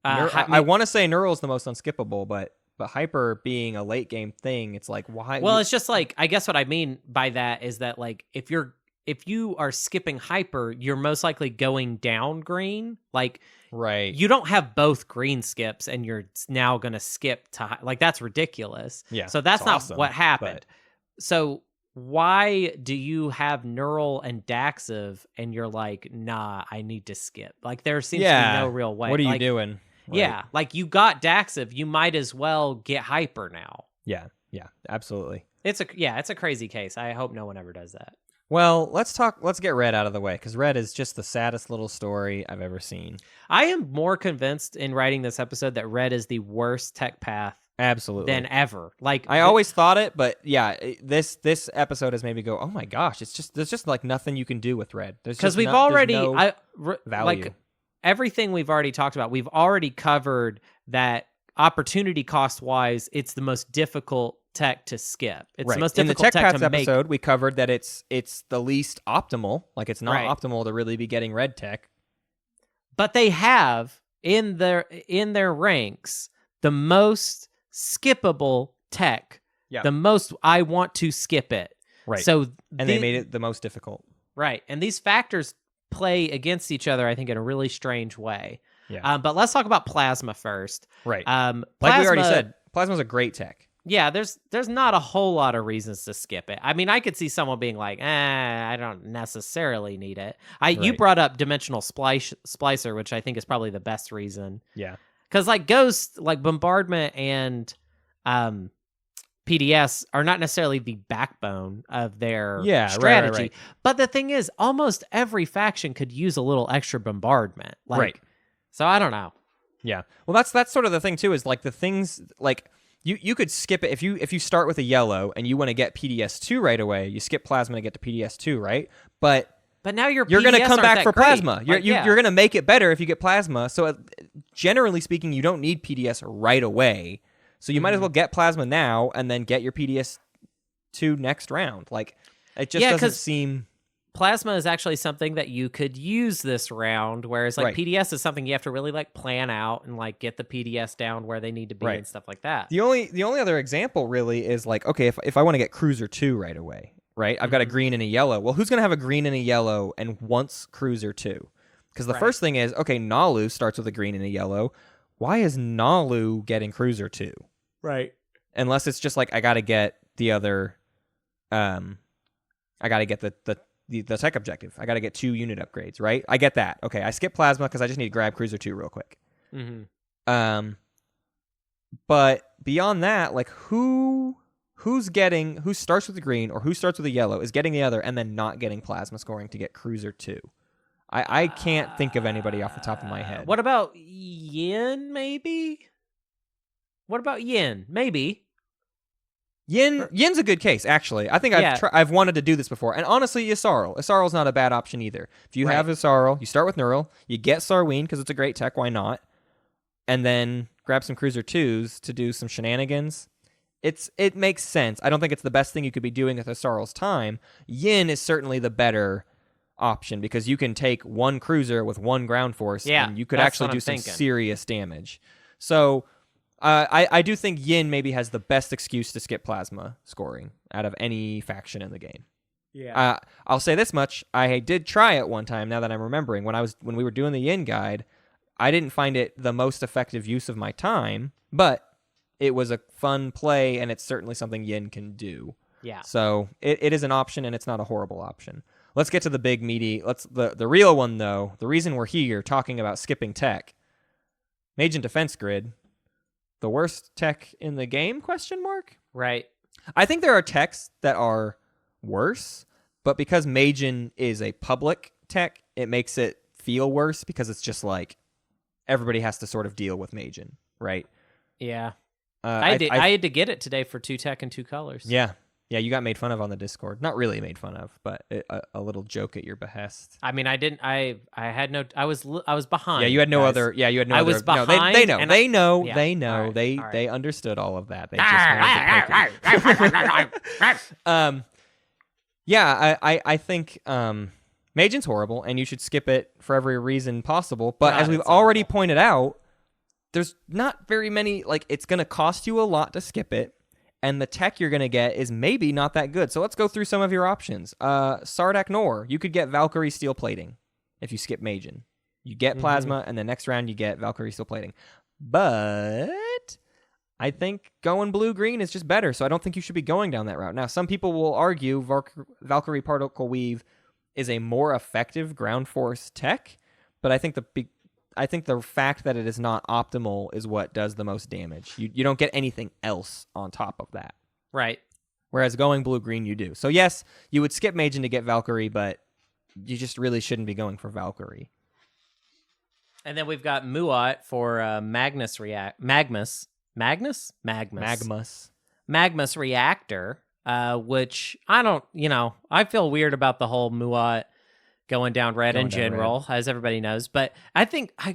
I want to say Neural is the most unskippable, but hyper being a late game thing, it's like, why? Well, it's just like, I guess what I mean by that is that like if you are skipping hyper, you're most likely going down green. Like, right, you don't have both green skips and you're now going to skip to like, that's ridiculous. Yeah, so that's not awesome, what happened. So why do you have Neural and Daxiv and you're like, nah, I need to skip? Like, there seems to be no real way. What are you like, doing? Right. Yeah, like you got Daxiv, you might as well get hyper now. Yeah, absolutely. It's a crazy case. I hope no one ever does that. Well, let's get Red out of the way, because Red is just the saddest little story I've ever seen. I am more convinced in writing this episode that Red is the worst tech path absolutely than ever. Like, I always thought it, but yeah, this episode has made me go, oh my gosh, there's just like nothing you can do with Red. Because we've already value. Like everything we've already talked about, we've already covered that opportunity cost wise, it's the most difficult tech to skip. It's the most difficult in the tech paths to make. episode, we covered that it's the least optimal. Like, it's not optimal to really be getting red tech. But they have in their ranks the most skippable tech. Yeah. The most I want to skip it. Right. So they made it the most difficult. Right. And these factors play against each other, I think, in a really strange way. Yeah. But let's talk about Plasma first. Right. Plasma, like we already said, Plasma's a great tech. Yeah, there's not a whole lot of reasons to skip it. I mean, I could see someone being like, I don't necessarily need it. You brought up Dimensional Splicer, which I think is probably the best reason. Yeah. Because like Ghost, like Bombardment and PDS are not necessarily the backbone of their strategy. Right. But the thing is, almost every faction could use a little extra bombardment. Like, right. So I don't know. Yeah. Well, that's sort of the thing too, is like the things like you could skip it if you start with a yellow and you want to get PDS2 right away, you skip Plasma to get to PDS2, right? But now you're going to come back for great. Plasma. You're going to make it better if you get Plasma. So generally speaking, you don't need PDS right away. So you might as well get Plasma now and then get your PDS2 next round. Like, it just doesn't seem... Plasma is actually something that you could use this round, whereas like PDS is something you have to really like plan out and like get the PDS down where they need to be and stuff like that. The only other example really is like, okay, if I want to get Cruiser 2 right away, right? I've got a green and a yellow. Well, who's going to have a green and a yellow and wants Cruiser 2? Because the first thing is, okay, Nalu starts with a green and a yellow. why is Nalu getting Cruiser 2? Right. Unless it's just like I got to get the other, I got to get the tech objective. I got to get 2 unit upgrades, right? I get that. Okay, I skip Plasma because I just need to grab Cruiser 2 real quick. Mm-hmm. But beyond that, like who starts with the green or who starts with the yellow is getting the other and then not getting Plasma scoring to get Cruiser 2. I can't think of anybody off the top of my head. What about Yin, maybe? What about Yin? Maybe. Yin's a good case, actually. I think I've wanted to do this before. And honestly, Yssaril. Yssaril not a bad option either. If you have Yssaril, you start with Neural, you get Sarween because it's a great tech, why not? And then grab some Cruiser 2s to do some shenanigans. It makes sense. I don't think it's the best thing you could be doing at Yssaril time. Yin is certainly the better option because you can take 1 cruiser with 1 ground force and you could actually do some serious damage. So I do think Yin maybe has the best excuse to skip Plasma scoring out of any faction in the game. Yeah. I'll say this much. I did try it one time now that I'm remembering. When we were doing the Yin guide, I didn't find it the most effective use of my time, but it was a fun play and it's certainly something Yin can do. Yeah. So it is an option and it's not a horrible option. Let's get to the big meaty. The real one though. The reason we're here talking about skipping tech, Mage and Defense Grid, the worst tech in the game? Question mark. Right. I think there are techs that are worse, but because Magein is a public tech, it makes it feel worse because it's just like everybody has to sort of deal with Magein, right? Yeah. I had to get it today for 2 tech and 2 colors. Yeah. Yeah, you got made fun of on the Discord. Not really made fun of, but a little joke at your behest. I mean, I didn't. I had no. I was behind. Yeah, you had no guys. other. Yeah, you had no. I other, was behind. No, they know. And They know. Yeah. They know. All right, They all right. they understood all of that. They just wanted to poke you. Yeah, I think Magein's horrible, and you should skip it for every reason possible. But God, as we've it's already awful. pointed out, there's not very many. Like, it's going to cost you a lot to skip it. And the tech you're going to get is maybe not that good. So let's go through some of your options. Sardak Nor, you could get Valkyrie Steel Plating if you skip Magein. You get Plasma, and the next round you get Valkyrie Steel Plating. But I think going blue-green is just better, so I don't think you should be going down that route. Now, some people will argue Valkyrie Particle Weave is a more effective ground force tech, but I think the fact that it is not optimal is what does the most damage. You don't get anything else on top of that. Right. Whereas going blue-green, you do. So yes, you would skip Magein to get Valkyrie, but you just really shouldn't be going for Valkyrie. And then we've got Muat for Magmus Reactor, which I don't, I feel weird about the whole Muat going down red in general, as everybody knows. But I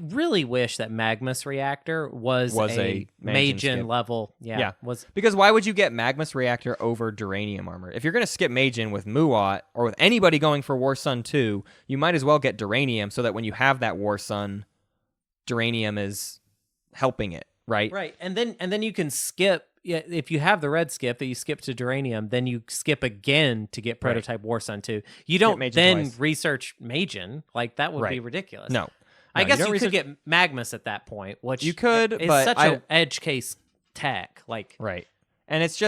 really wish that Magmus Reactor was a Magein level. Yeah. Because why would you get Magmus Reactor over Duranium Armor? If you're going to skip Magein with Muat or with anybody going for War Sun 2, you might as well get Duranium so that when you have that War Sun, Duranium is helping it, right? Right. And then you can skip. Yeah, if you have the red skip that you skip to Duranium, then you skip again to get Prototype War Sun 2. You don't then twice. Research Magein. Like, that would be ridiculous. No. I guess you could get Magmus at that point, which you could, is but such an edge case tech. Like, right. And it's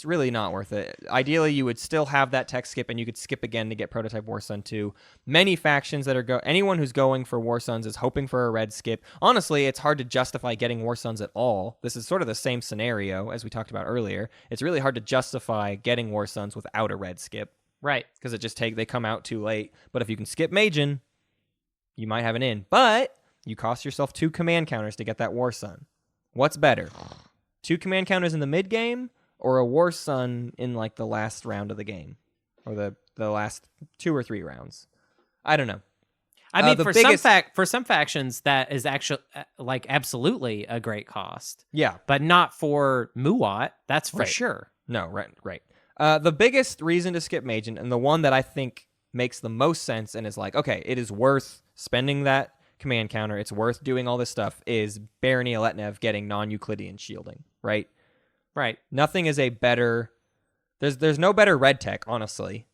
really not worth it. Ideally, you would still have that tech skip, and you could skip again to get Prototype War Sun 2. Many factions that anyone who's going for War Suns is hoping for a red skip. Honestly, it's hard to justify getting War Suns at all. This is sort of the same scenario as we talked about earlier. It's really hard to justify getting War Suns without a red skip. Right. Because they come out too late. But if you can skip Magein, you might have an in. But you cost yourself 2 command counters to get that War Sun. What's better? 2 command counters in the mid game, or a War Sun in like the last round of the game, or the last 2 or 3 rounds. I don't know. I mean, for some factions, that is actually like absolutely a great cost. Yeah, but not for Muat. That's for sure. No, right. The biggest reason to skip Magein, and the one that I think makes the most sense, and is like, okay, it is worth spending that command counter, it's worth doing all this stuff, is Barony Aletnev getting non-Euclidean shielding, right? Right. Nothing is a better... There's no better red tech, honestly,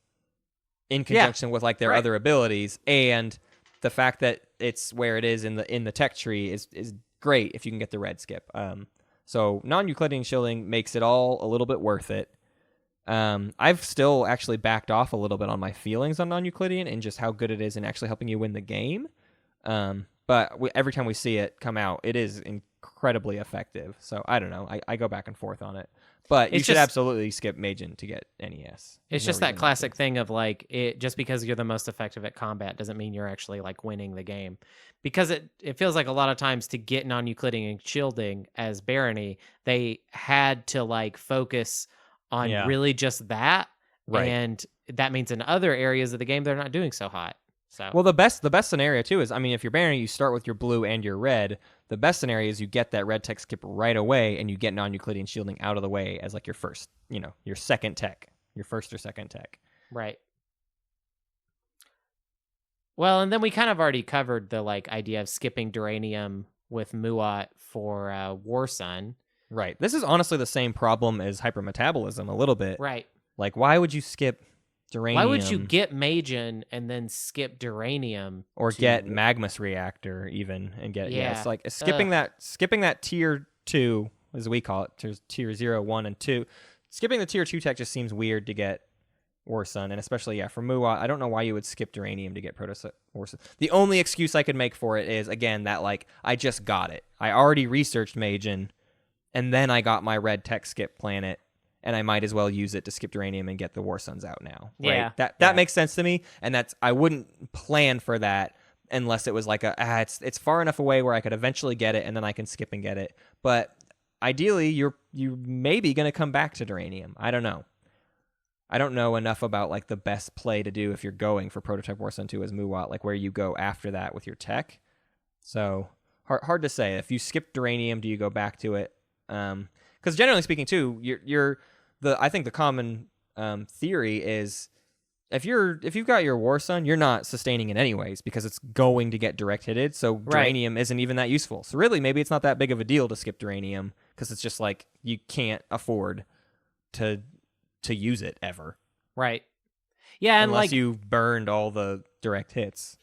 in conjunction with like their other abilities, and the fact that it's where it is in the tech tree is great if you can get the red skip. So non-Euclidean shielding makes it all a little bit worth it. I've still actually backed off a little bit on my feelings on non-Euclidean and just how good it is in actually helping you win the game. But every time we see it come out, it is incredibly effective. So I don't know. I go back and forth on it. But you should absolutely skip Magen to get NES. It's just that classic thing of like, it just because you're the most effective at combat doesn't mean you're actually like winning the game. Because it feels like a lot of times to get non-Euclidean shielding as Barony, they had to like focus on really just that. Right. And that means in other areas of the game, they're not doing so hot. So. Well, the best scenario too is, I mean, if you're Barony, you start with your blue and your red. The best scenario is you get that red tech skip right away, and you get non-Euclidean shielding out of the way as like your first, your second tech, your first or second tech. Right. Well, and then we kind of already covered the like idea of skipping Duranium with Muat for Warsun. Right. This is honestly the same problem as hypermetabolism a little bit. Right. Like, why would you skip Duranium? Why would you get Magen and then skip Duranium? Or get Magmus Reactor even and get it's like skipping that tier 2, as we call it, tier 0, 1, and 2. Skipping the tier 2 tech just seems weird to get Warsun, and especially for Muat, I don't know why you would skip Duranium to get Warsun. The only excuse I could make for it is, again, that like I just got it. I already researched Magen, and then I got my red tech skip planet, and I might as well use it to skip Duranium and get the Warsuns out now. Right? Yeah. That makes sense to me, and I wouldn't plan for that unless it was like it's far enough away where I could eventually get it, and then I can skip and get it. But ideally, you may be going to come back to Duranium. I don't know. I don't know enough about like the best play to do if you're going for Prototype Warsun 2 as Muat, like where you go after that with your tech. So hard to say. If you skip Duranium, do you go back to it? Because generally speaking, too, I think the common theory is if you've got your Warsun, you're not sustaining it anyways because it's going to get direct hitted. So Duranium isn't even that useful. So really, maybe it's not that big of a deal to skip Duranium because it's just like you can't afford to use it ever. Right. Yeah, and unless like you've burned all the direct hits.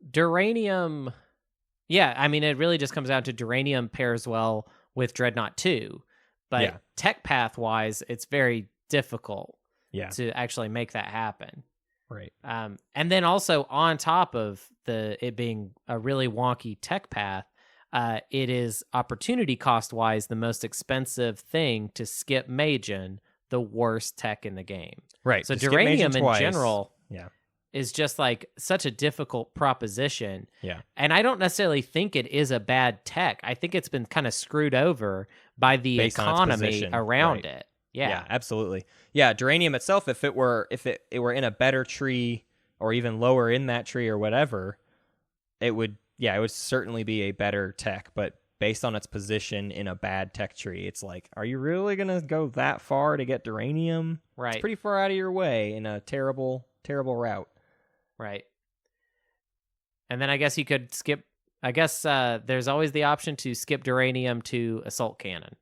Duranium. Yeah, I mean, it really just comes down to Duranium pairs well with Dreadnought 2. But tech path wise, it's very difficult to actually make that happen. Right. And then also on top of it being a really wonky tech path, it is opportunity cost wise the most expensive thing to skip Magen, the worst tech in the game. Right. So Duranium in general is just like such a difficult proposition. Yeah. And I don't necessarily think it is a bad tech. I think it's been kind of screwed over by the economy around it. Yeah, absolutely. Yeah, Duranium itself, if it were in a better tree or even lower in that tree or whatever, it would certainly be a better tech, but based on its position in a bad tech tree, it's like, are you really going to go that far to get Duranium? Right. It's pretty far out of your way in a terrible, terrible route. Right. And then I guess you could skip, there's always the option to skip Duranium to Assault Cannon.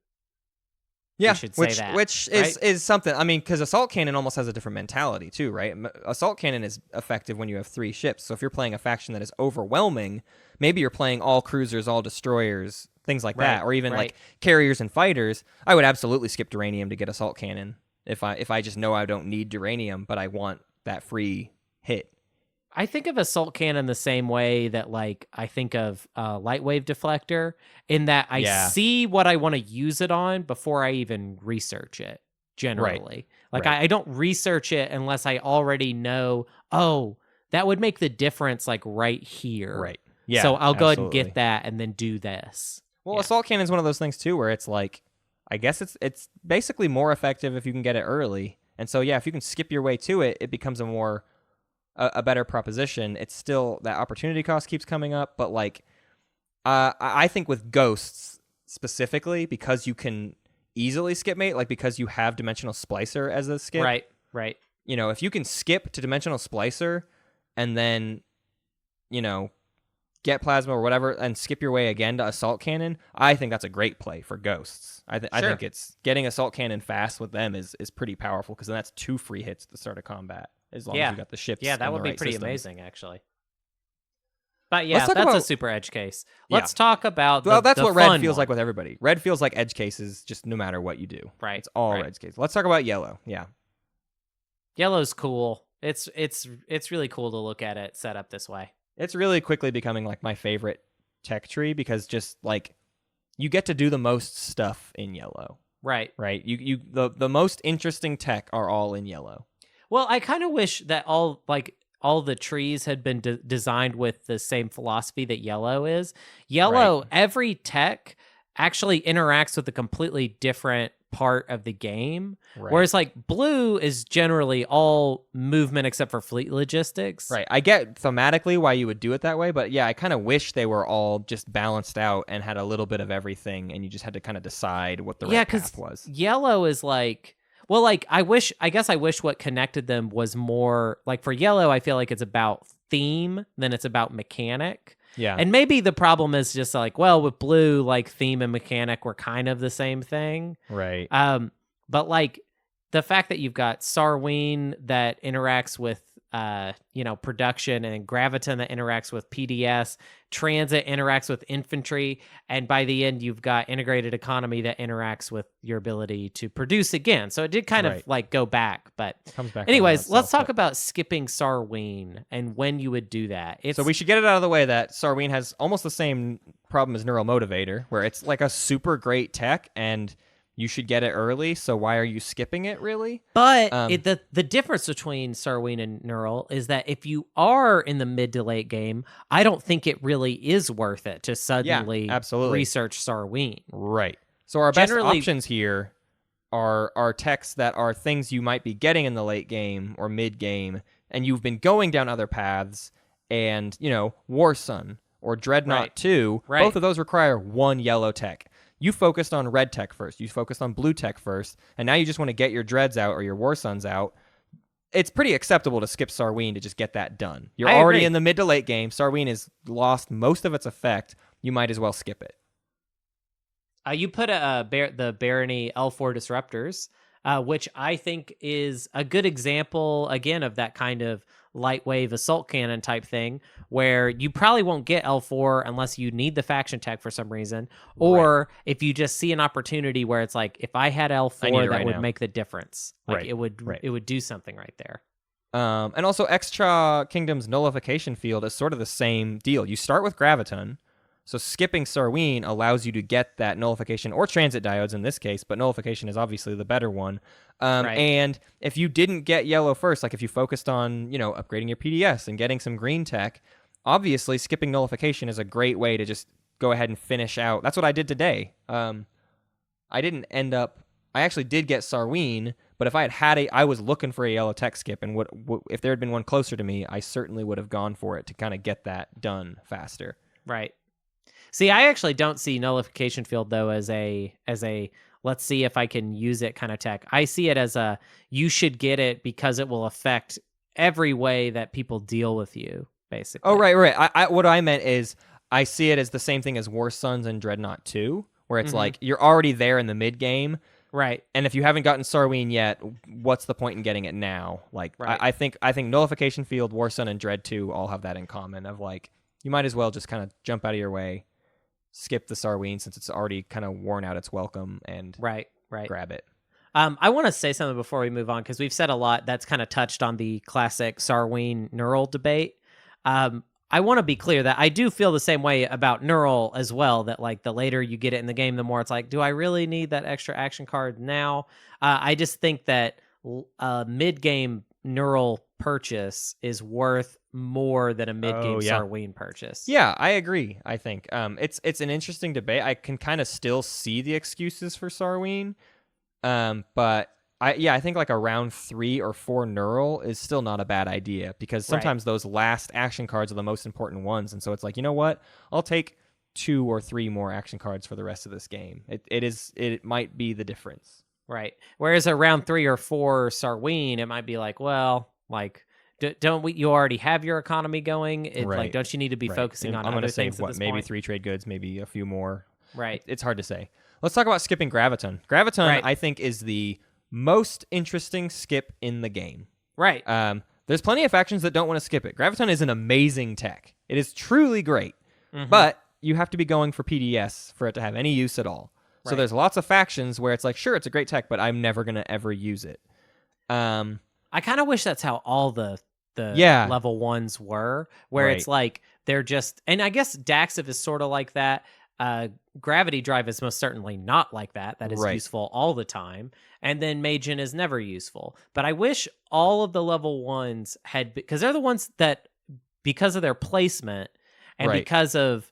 Yeah, which is something. I mean, because Assault Cannon almost has a different mentality too, right? Assault Cannon is effective when you have 3 ships. So if you're playing a faction that is overwhelming, maybe you're playing all cruisers, all destroyers, things like that, or even like carriers and fighters. I would absolutely skip Duranium to get Assault Cannon if I just know I don't need Duranium, but I want that free hit. I think of Assault Cannon the same way that like I think of Light Wave Deflector, in that I see what I want to use it on before I even research it, generally. I don't research it unless I already know, that would make the difference like right here. Right. Yeah. So I'll go ahead and get that and then do this. Well, Assault Cannon is one of those things too where it's like, I guess it's basically more effective if you can get it early. And so if you can skip your way to it, it becomes a better proposition. It's still that opportunity cost keeps coming up, but like I think with Ghosts specifically, because you can easily skip mate, like because you have Dimensional Splicer as a skip. Right. If you can skip to Dimensional Splicer and then, get Plasma or whatever and skip your way again to Assault Cannon, I think that's a great play for Ghosts. I think it's getting Assault Cannon fast with them is pretty powerful because then that's 2 free hits at the start of combat. As long as you got the ships. Yeah, that would be right pretty systems. amazing, actually. But yeah, Let's talk that's about a super edge case. Yeah. Let's talk about Well, that's the what red fun feels one. like with everybody. Red feels like edge cases just no matter what you do. Right. It's all right. edge cases. Let's talk about yellow. Yeah. Yellow's cool. It's really cool to look at it set up this way. It's really quickly becoming like my favorite tech tree because just like you get to do the most stuff in yellow. Right. Right. The most interesting tech are all in yellow. Well, I kind of wish that all the trees had been designed with the same philosophy that yellow is. Yellow, Right. every tech actually interacts with a completely different part of the game. Right. Whereas like blue is generally all movement except for fleet logistics. Right. I get thematically why you would do it that way, but yeah, I kind of wish they were all just balanced out and had a little bit of everything, and you just had to kind of decide what the right path was. Yellow is like, well, like I guess I wish what connected them was more like for yellow, I feel like it's about theme than it's about mechanic. Yeah. And maybe the problem is just like, well, with blue, like theme and mechanic were kind of the same thing. Right. But like the fact that you've got Sarween that interacts with production, and Graviton that interacts with PDS, Transit interacts with infantry, and by the end you've got integrated economy that interacts with your ability to produce again. So it did kind of like go back, but Comes back. anyways, let's talk about skipping Sarween and when you would do that. So we should get it out of the way that Sarween has almost the same problem as Neural Motivator, where it's like a super great tech and you should get it early, so why are you skipping it, really? But the difference between Sarween and Neural is that if you are in the mid to late game, I don't think it really is worth it to suddenly research Sarween. Right. So our best options here are techs that are things you might be getting in the late game or mid game, and you've been going down other paths, and, War Sun or Dreadnought 2, both of those require one yellow tech. You focused on red tech first. You focused on blue tech first. And now you just want to get your Dreads out or your War Suns out. It's pretty acceptable to skip Sarween to just get that done. You're already in the mid to late game. Sarween has lost most of its effect. You might as well skip it. You put the Barony L4 Disruptors, which I think is a good example, again, of that kind of light wave assault cannon type thing, where you probably won't get L4 unless you need the faction tech for some reason, or if you just see an opportunity where it's like, if I had L4, that would make the difference. Like it would do something right there. And also Extra Kingdom's nullification field is sort of the same deal. You start with Graviton, so skipping Sarween allows you to get that nullification, or transit diodes in this case, but nullification is obviously the better one. And if you didn't get yellow first, like if you focused on, upgrading your PDS and getting some green tech, obviously skipping nullification is a great way to just go ahead and finish out. That's what I did today. I actually did get Sarween, but if I was looking for a yellow tech skip, and if there had been one closer to me, I certainly would have gone for it to kind of get that done faster. Right. See, I actually don't see nullification field though as a let's see if I can use it kind of tech. I see it as you should get it because it will affect every way that people deal with you, basically. Oh, right. What I meant is I see it as the same thing as War Suns and Dreadnought 2, where it's like you're already there in the mid game. Right. And if you haven't gotten Sarween yet, what's the point in getting it now? Like, I think nullification field, War Sun, and Dread 2 all have that in common of like, you might as well just kind of jump out of your way, skip the Sarween since it's already kind of worn out its welcome, and grab it. I want to say something before we move on, because we've said a lot that's kind of touched on the classic Sarween Neural debate. I want to be clear that I do feel the same way about Neural as well, that like the later you get it in the game, the more it's like, do I really need that extra action card now? I just think that mid-game Neural purchase is worth more than a mid-game Sarween purchase. Yeah, I agree. I think it's an interesting debate. I can kind of still see the excuses for Sarween, but I think like a round 3 or 4 Neural is still not a bad idea, because sometimes those last action cards are the most important ones, and so it's like, you know what? I'll take 2 or 3 more action cards for the rest of this game. It might be the difference. Right. Whereas a round 3 or 4 Sarween, it might be like, well, like, you already have your economy going? Like, don't you need to be focusing on other things at this maybe point? 3 trade goods, maybe a few more. Right. It's hard to say. Let's talk about skipping Graviton. Graviton, I think, is the most interesting skip in the game. Right. There's plenty of factions that don't want to skip it. Graviton is an amazing tech. It is truly great, but you have to be going for PDS for it to have any use at all. So Right. there's lots of factions where it's like, sure, it's a great tech, but I'm never going to ever use it. I kind of wish that's how all the Yeah. level 1s were, where it's Right. like they're just, and I guess Daxiv is sort of like that. Gravity Drive is most certainly not like that. That is Right. useful all the time. And then Majin is never useful. But I wish all of the level 1s had, because they're the ones that, because of their placement and Right. because of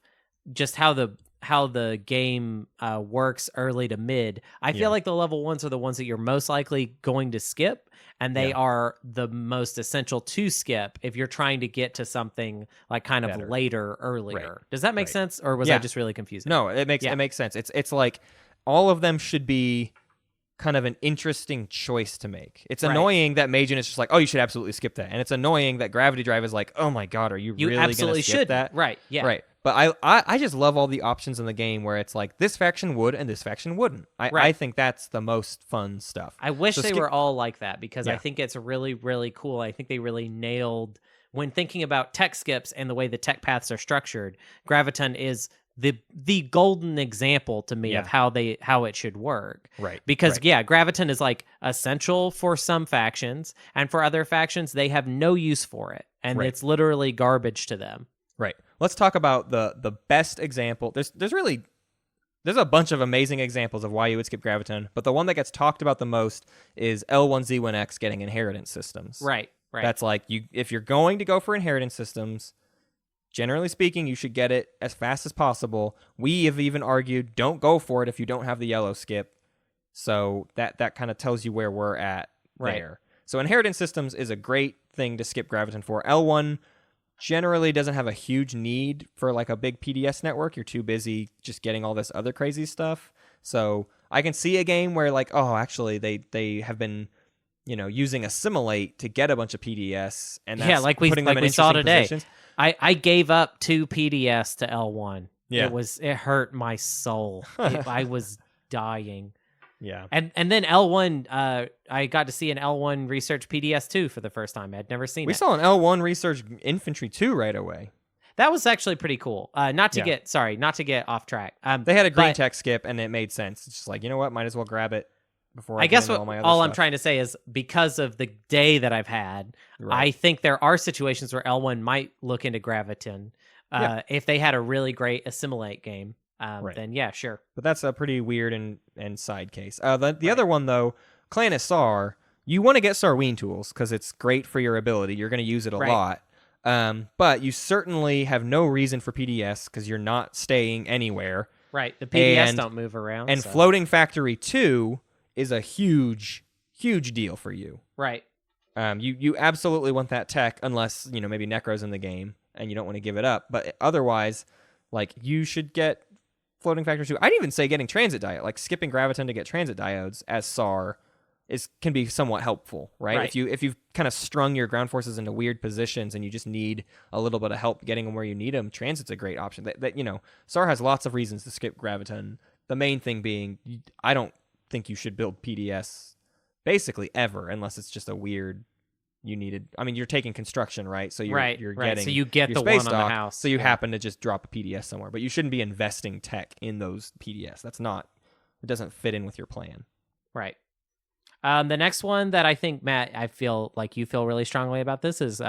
just how the game works early to mid, I feel Yeah. like the level 1s are the ones that you're most likely going to skip, and they Yeah. are the most essential to skip if you're trying to get to something like kind of Better. later, earlier. Right. Does that make Right. sense, or was Yeah. I just really confusing? No, it makes sense. It's like all of them should be kind of an interesting choice to make. It's Right. annoying that Majin is just like, oh, you should absolutely skip that, and it's annoying that Gravity Drive is like, oh my god, are you really going to absolutely skip should. that? Right. Yeah. Right. But I just love all the options in the game where it's like this faction would and this faction wouldn't. I Right. think that's the most fun stuff. I wish So they skip- were all like that, because I Yeah. think it's really, really cool. I think they really nailed, when thinking about tech skips and the way the tech paths are structured, Graviton is the golden example to me Yeah. of how it should work. Right. Because right. yeah, Graviton is like essential for some factions, and for other factions they have no use for it, and Right. it's literally garbage to them. Right. Let's talk about the best example. There's a bunch of amazing examples of why you would skip Graviton, but the one that gets talked about the most is L1Z1X getting inheritance systems. Right. That's like if you're going to go for inheritance systems, generally speaking, you should get it as fast as possible. We have even argued don't go for it if you don't have the yellow skip. So that kind of tells you where we're at Right. there. So inheritance systems is a great thing to skip Graviton for. L1 generally doesn't have a huge need for like a big PDS network. You're too busy just getting all this other crazy stuff. So I can see a game where like, oh, actually they have been, using Assimilate to get a bunch of PDS, and that's Yeah, like we putting them in saw interesting today. positions. I gave up 2 PDS to L1. Yeah. It hurt my soul. I was dying. Yeah. And then L1, I got to see an L1 research PDS 2 for the first time. I'd never seen We it. saw an L1 Research Infantry 2 right away. That was actually pretty cool. Not to Yeah. get off track. They had a green but tech skip, and it made sense. It's just like, you know what? Might as well grab it before I I get guess into what all my other all I'm stuff. trying to say is, because of the day that I've had, Right. I think there are situations where L1 might look into Graviton. Yeah. If they had a really great Assimilate game, Right. then yeah, sure. But that's a pretty weird and side case. The other one, though, Clan is SAR, you want to get Sarween tools because it's great for your ability. You're going to use it a Right. lot. But you certainly have no reason for PDS because you're not staying anywhere. Right. The PDS And- don't move around. And so. Floating Factory 2 is a huge, huge deal for you. Right. You absolutely want that tech unless, maybe Necro's in the game and you don't want to give it up. But otherwise, like, you should get Floating Factor 2. I'd even say getting Transit Diode, like skipping Graviton to get Transit Diodes as SAR can be somewhat helpful, right? Right. If you've kind of strung your ground forces into weird positions and you just need a little bit of help getting them where you need them, Transit's a great option. SAR has lots of reasons to skip Graviton. The main thing being, I don't think you should build PDS basically ever unless it's just a weird you're taking construction, right? So you're Right. getting So you get your the space one on the dock, house. so you Yeah. happen to just drop a PDS somewhere, but you shouldn't be investing tech in those PDS. It doesn't fit in with your plan. Right. The next one that I think, Matt, I feel like you feel really strongly about this is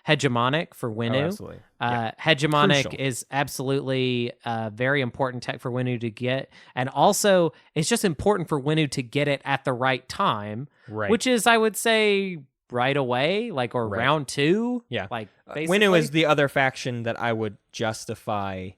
Hegemonic for Winnu. Oh, absolutely. Yeah. Hegemonic Crucial. is absolutely very important tech for Winnu to get. And also, it's just important for Winnu to get it at the right time, Right. which is, I would say, right away, like, or Right. round 2. Yeah. Like, Winnu basically. is the other faction that I would justify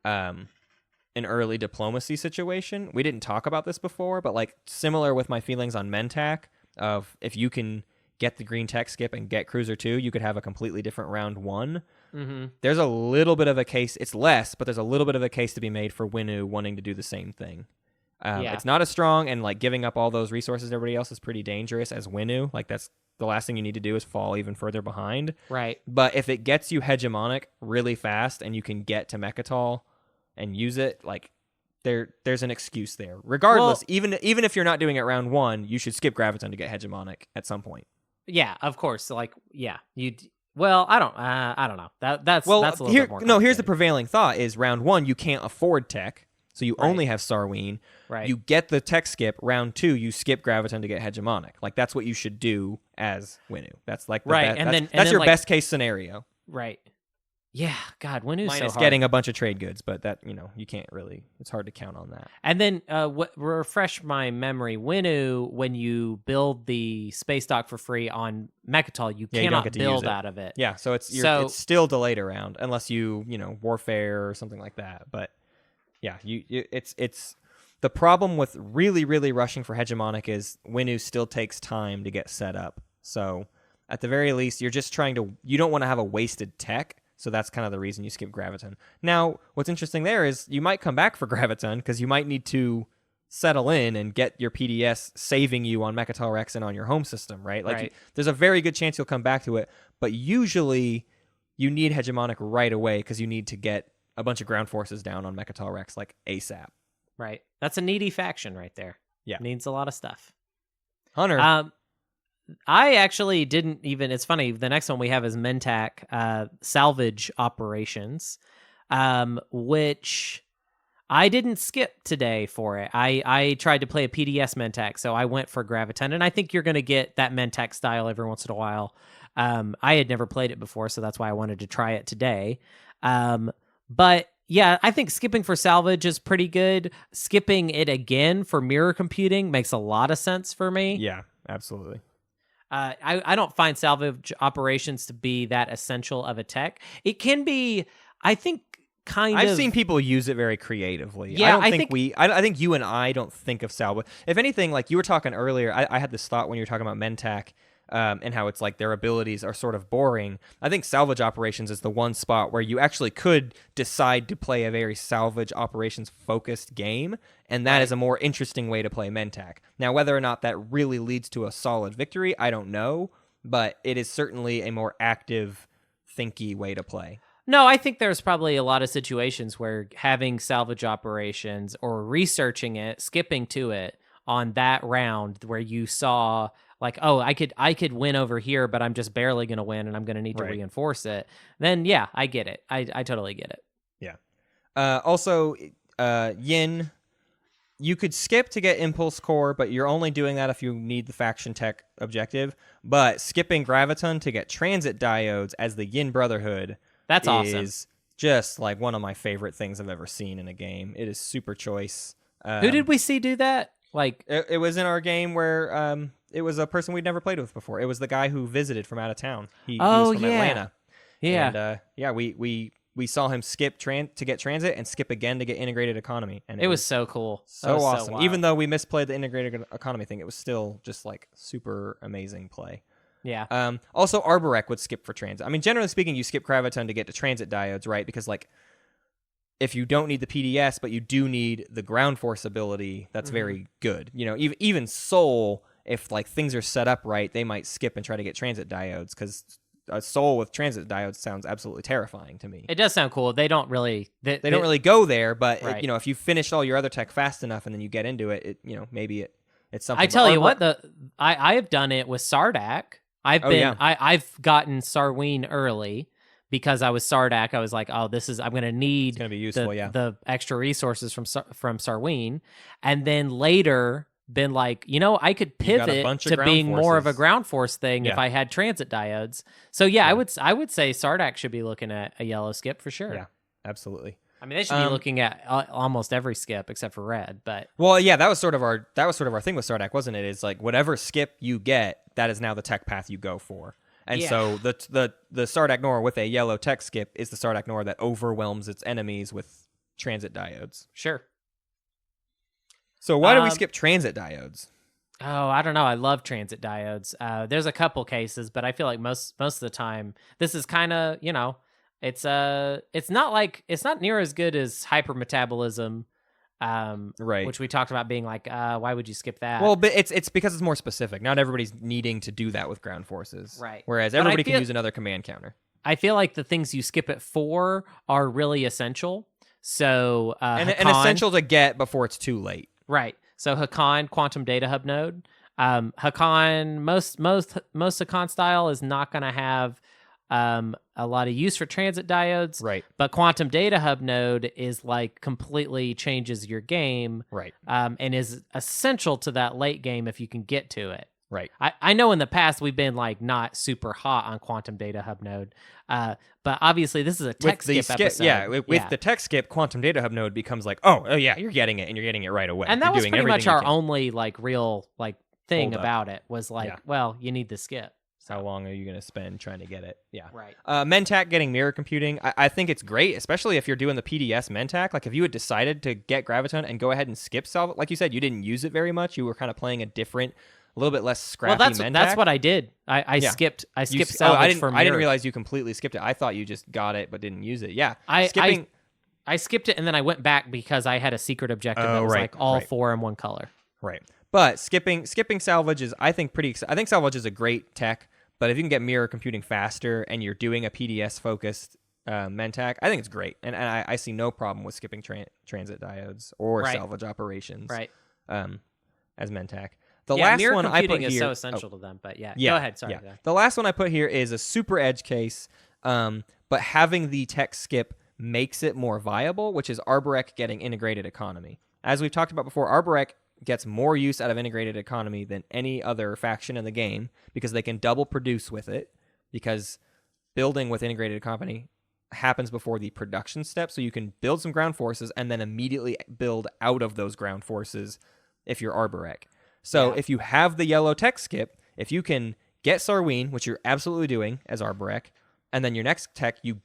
an early diplomacy situation. We didn't talk about this before, but like similar with my feelings on Mentak, of if you can get the green tech skip and get Cruiser 2, you could have a completely different round 1. Mhm. There's a little bit of a case. It's less, but there's a little bit of a case to be made for Winnu wanting to do the same thing. Yeah. It's not as strong, and like giving up all those resources to everybody else is pretty dangerous as Winnu. Like that's the last thing you need to do is fall even further behind. Right. But if it gets you Hegemonic really fast and you can get to Mechatol and use it, like there's an excuse there. Regardless, even if you're not doing it round 1, you should skip Graviton to get Hegemonic at some point. Yeah, of course. Like, yeah, Well, I don't know. That's a little bit more. Here's the prevailing thought: is round 1 you can't afford tech, so you only have Sarween. Right. You get the tech skip. Round 2, you skip Graviton to get hegemonic. Like that's what you should do as Winnu. That's like that's your best case scenario. Right. Yeah, God, Winnu's so hard. Getting a bunch of trade goods, but that you can't really. It's hard to count on that. And then refresh my memory. Winnu, when you build the space dock for free on Mechatol, you cannot build out of it. Yeah, so it's still delayed around unless you warfare or something like that. But yeah, it's the problem with really really rushing for hegemonic is Winnu still takes time to get set up. So at the very least, you're just you don't want to have a wasted tech. So that's kind of the reason you skip Graviton. Now, what's interesting there is you might come back for Graviton because you might need to settle in and get your PDS saving you on Mechatol Rex and on your home system, right? Like there's a very good chance you'll come back to it, but usually you need hegemonic right away because you need to get a bunch of ground forces down on Mechatol Rex like ASAP. Right. That's a needy faction right there. Yeah. Needs a lot of stuff. Hunter. I actually didn't even. It's funny. The next one we have is Mentak salvage operations, which I didn't skip today for it. I tried to play a PDS Mentak, so I went for Graviton, and I think you're going to get that Mentak style every once in a while. I had never played it before, so that's why I wanted to try it today. But yeah, I think skipping for salvage is pretty good. Skipping it again for mirror computing makes a lot of sense for me. Yeah, absolutely. I don't find salvage operations to be that essential of a tech. It can be, I think, I've seen people use it very creatively. Yeah, I think you and I don't think of salvage. If anything, like you were talking earlier, I had this thought when you were talking about Mentak and how it's like their abilities are sort of boring. I think salvage operations is the one spot where you actually could decide to play a very salvage operations focused game, and that is a more interesting way to play Mentak. Now, whether or not that really leads to a solid victory, I don't know, but it is certainly a more active, thinky way to play. No, I think there's probably a lot of situations where having salvage operations or researching it, skipping to it on that round where you saw like, oh, I could win over here, but I'm just barely going to win and I'm going to need to reinforce it. Then, yeah, I get it. I totally get it. Yeah. Also, Yin, you could skip to get Impulse Core, but you're only doing that if you need the faction tech objective. But skipping Graviton to get transit diodes as the Yin Brotherhood That's awesome. Is just like one of my favorite things I've ever seen in a game. It is super choice. Who did we see do that? Like it was in our game where it was a person we'd never played with before. It was the guy who visited from out of town. He was from Atlanta. Yeah. And we saw him skip to get transit and skip again to get integrated economy. And it was so cool. So awesome. So even though we misplayed the integrated economy thing, it was still just like super amazing play. Yeah. Also, Arborek would skip for transit. I mean, generally speaking, you skip Graviton to get to transit diodes, right? Because, like, if you don't need the PDS, but you do need the ground force ability, that's very good. You know, even Soul, if, like, things are set up right, they might skip and try to get transit diodes, because a Soul with transit diodes sounds absolutely terrifying to me. It does sound cool. They don't really... They don't really go there, but, you know, if you finish all your other tech fast enough and then you get into it, you know, maybe it's something... I tell you what, I have done it with Sardak. I've gotten Sarween early because I was Sardak. I was like, oh, I'm going to need it's gonna be useful, the extra resources from Sarween. And then later been like, you know, I could pivot to being more of a ground force thing if I had transit diodes. So I would say Sardak should be looking at a yellow skip for sure. Yeah, absolutely. I mean, they should be looking at almost every skip except for red, but that was sort of our thing with Sardak, wasn't it? It's like whatever skip you get, that is now the tech path you go for. And so the Sardak Nor with a yellow tech skip is the Sardak Nor that overwhelms its enemies with transit diodes. Sure. So why do we skip transit diodes? Oh, I don't know. I love transit diodes. There's a couple cases, but I feel like most of the time this is kind of, you know, it's not near as good as hypermetabolism, right? Which we talked about being like, why would you skip that? Well, but it's because it's more specific. Not everybody's needing to do that with ground forces, right? Whereas everybody can use another command counter. I feel like the things you skip it for are really essential. So and essential to get before it's too late, right? So Hakan Quantum Data Hub node, Hakan most Hakan style is not going to have a lot of use for transit diodes. Right. But quantum data hub node is like completely changes your game. Right. And is essential to that late game if you can get to it. Right. I know in the past we've been like not super hot on quantum data hub node, but obviously this is a tech skip episode. Yeah, with the tech skip, quantum data hub node becomes like, oh yeah, you're getting it, and you're getting it right away. And that you're was doing pretty much everything you our can. only like real like thing Hold up. about it was like, Yeah. well, you need the skip. How long are you going to spend trying to get it? Yeah. Right. Mentac getting mirror computing, I think it's great, especially if you're doing the PDS Mentac. Like if you had decided to get Graviton and go ahead and skip Salvage, like you said, you didn't use it very much. You were kind of playing a different, a little bit less scrappy Mentac. That's what I did. I Yeah. skipped You- salvage for mirror. I didn't realize you completely skipped it. I thought you just got it but didn't use it. Yeah. I skipped it and then I went back because I had a secret objective that was like all four in one color. Right. But skipping salvage is, I think, I think salvage is a great tech. But if you can get mirror computing faster and you're doing a PDS focused Mentac, I think it's great. And I see no problem with skipping transit diodes or salvage operations as Mentac. The last mirror one I computing put is here, so essential to them. But go ahead. Sorry. Yeah. The last one I put here is a super edge case, but having the tech skip makes it more viable, which is Arborek getting integrated economy. As we've talked about before, Arborek gets more use out of integrated economy than any other faction in the game because they can double produce with it, because building with integrated economy happens before the production step, so you can build some ground forces and then immediately build out of those ground forces if you're Arborek. So if you have the yellow tech skip, if you can get Sarween, which you're absolutely doing as Arborek, and then your next tech you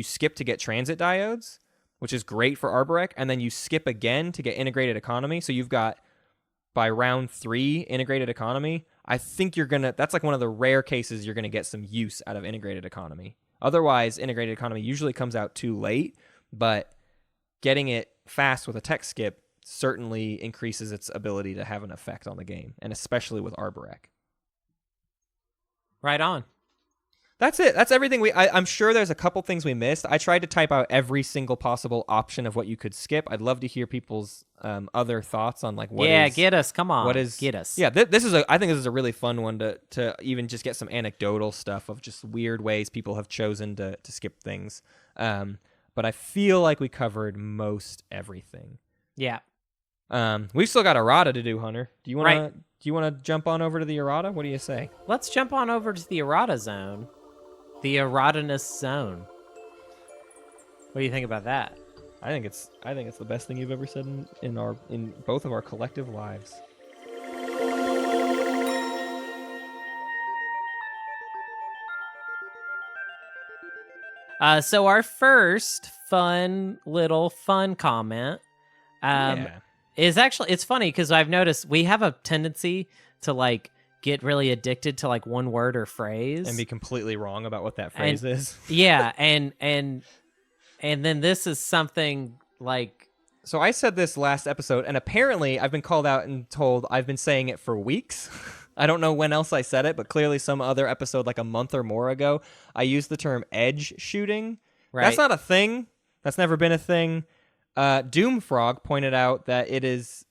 skip to get transit diodes, which is great for Arborek, and then you skip again to get integrated economy. So you've got, by round 3, integrated economy. I think that's like one of the rare cases you're going to get some use out of integrated economy. Otherwise, integrated economy usually comes out too late, but getting it fast with a tech skip certainly increases its ability to have an effect on the game, and especially with Arborek. Right on. That's it. That's everything. I'm sure there's a couple things we missed. I tried to type out every single possible option of what you could skip. I'd love to hear people's other thoughts on like what. Yeah, get us. Come on. Get us? Yeah, I think this is a really fun one to even just get some anecdotal stuff of just weird ways people have chosen to skip things. But I feel like we covered most everything. Yeah. We've still got Errata to do, Hunter. Do you want to jump on over to the Errata? What do you say? Let's jump on over to the Errata zone. The Errataness zone. What do you think about that? I think it's the best thing you've ever said in both of our collective lives. So our first fun comment is actually, it's funny because I've noticed we have a tendency to like get really addicted to like one word or phrase and be completely wrong about what that phrase is. Yeah, and then this is something like. So I said this last episode, and apparently I've been called out and told I've been saying it for weeks. I don't know when else I said it, but clearly some other episode like a month or more ago, I used the term edge shooting. Right. That's not a thing. That's never been a thing. Doomfrog pointed out that it is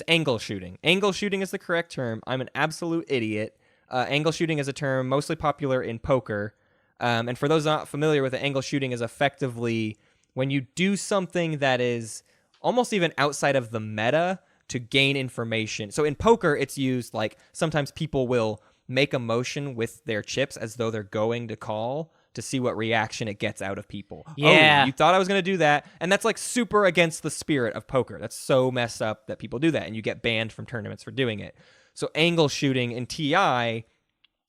angle shooting. Angle shooting is the correct term. I'm an absolute idiot. Angle shooting is a term mostly popular in poker. And for those not familiar with it, angle shooting is effectively when you do something that is almost even outside of the meta to gain information. So in poker, it's used like sometimes people will make a motion with their chips as though they're going to call to see what reaction it gets out of people. Yeah. Oh, you thought I was going to do that. And that's like super against the spirit of poker. That's so messed up that people do that, and you get banned from tournaments for doing it. So angle shooting in TI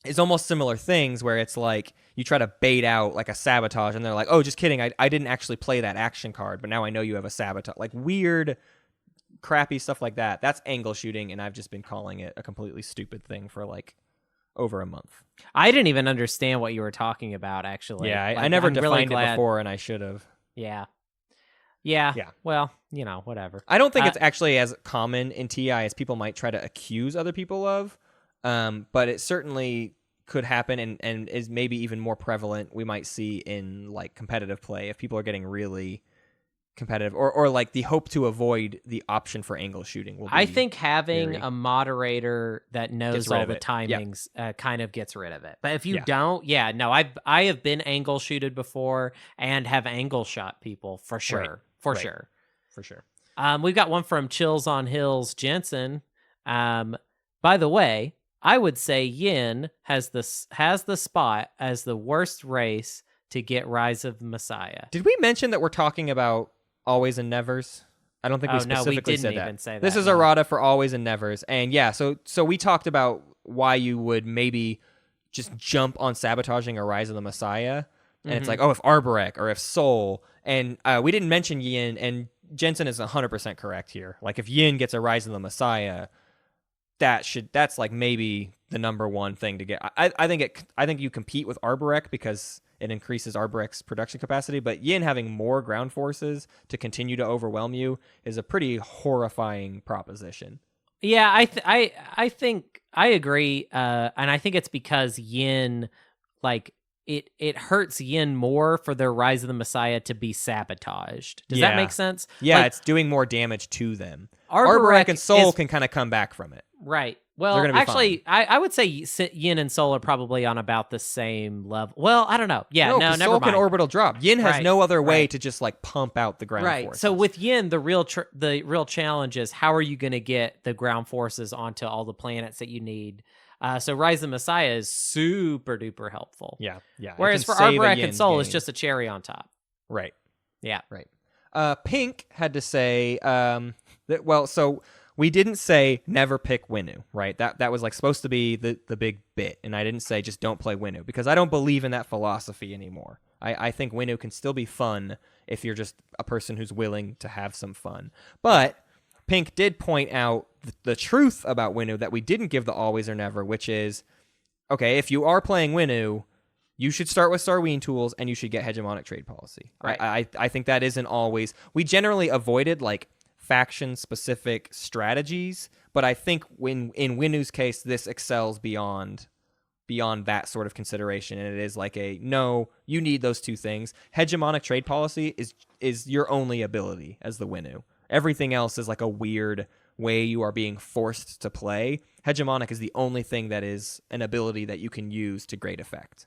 is almost similar things where it's like you try to bait out like a sabotage, and they're like, oh, just kidding. I didn't actually play that action card, but now I know you have a sabotage. Like weird, crappy stuff like that. That's angle shooting, and I've just been calling it a completely stupid thing for like over a month. I didn't even understand what you were talking about, actually. Yeah, like, I never I'm really defined it before, and I should have. Yeah. Well, whatever. I don't think it's actually as common in TI as people might try to accuse other people of, but it certainly could happen, and is maybe even more prevalent we might see in like competitive play if people are getting really competitive, or like the hope to avoid the option for angle shooting will be I think having very- a moderator that knows rid all of the it. timings kind of gets rid of it. But if you Yeah. don't, no, I have been angle shooted before and have angle shot people for sure, Right. sure. For sure. We've got one from Chills on Hills Jensen. By the way, I would say Yin has the spot as the worst race to get Rise of the Messiah. Did we mention that we're talking about always and nevers? I don't think we Oh, no, we specifically didn't said even that. say This that, is no. errata for always and nevers, and yeah, so we talked about why you would maybe just jump on sabotaging a Rise of the Messiah, and it's like, oh, if Arborek or if Soul, and we didn't mention Yin, and Jensen is 100% correct here. Like if Yin gets a Rise of the Messiah, that's like maybe the number one thing to get. I think you compete with Arborek because it increases Arborek's production capacity, but Yin having more ground forces to continue to overwhelm you is a pretty horrifying proposition. Yeah, I think I agree, and I think it's because Yin, like it hurts Yin more for their Rise of the Messiah to be sabotaged. Does that make sense? Yeah, Like, it's doing more damage to them. Arborek Arborek and Soul is- can kind of come back from it. Right. They're Well, gonna be actually, I would say Yin and Soul are probably on about the same level. Well, I don't know. Yeah, no, 'cause never Soul mind. can orbital drop. Yin has Right, no other way right. to just like pump out the ground Right. forces. So with Yin, the real challenge is how are you going to get the ground forces onto all the planets that you need? So Rise of the Messiah is super duper helpful. yeah. it Whereas can for save a Arborek and Yin Soul, it's game. just a cherry on top. Right. Yeah. Right. Pink had to say so we didn't say never pick Winnu, right? That was like supposed to be the big bit, and I didn't say just don't play Winnu because I don't believe in that philosophy anymore. I think Winnu can still be fun if you're just a person who's willing to have some fun. But Pink did point out the truth about Winnu that we didn't give the always or never, which is, okay, if you are playing Winnu, you should start with Sarween tools and you should get hegemonic trade policy. Right. I think that isn't always. We generally avoided like faction-specific strategies, but I think in Winnu's case, this excels beyond that sort of consideration, and it is like no, you need those two things. Hegemonic trade policy is your only ability as the Winnu. Everything else is like a weird way you are being forced to play. Hegemonic is the only thing that is an ability that you can use to great effect.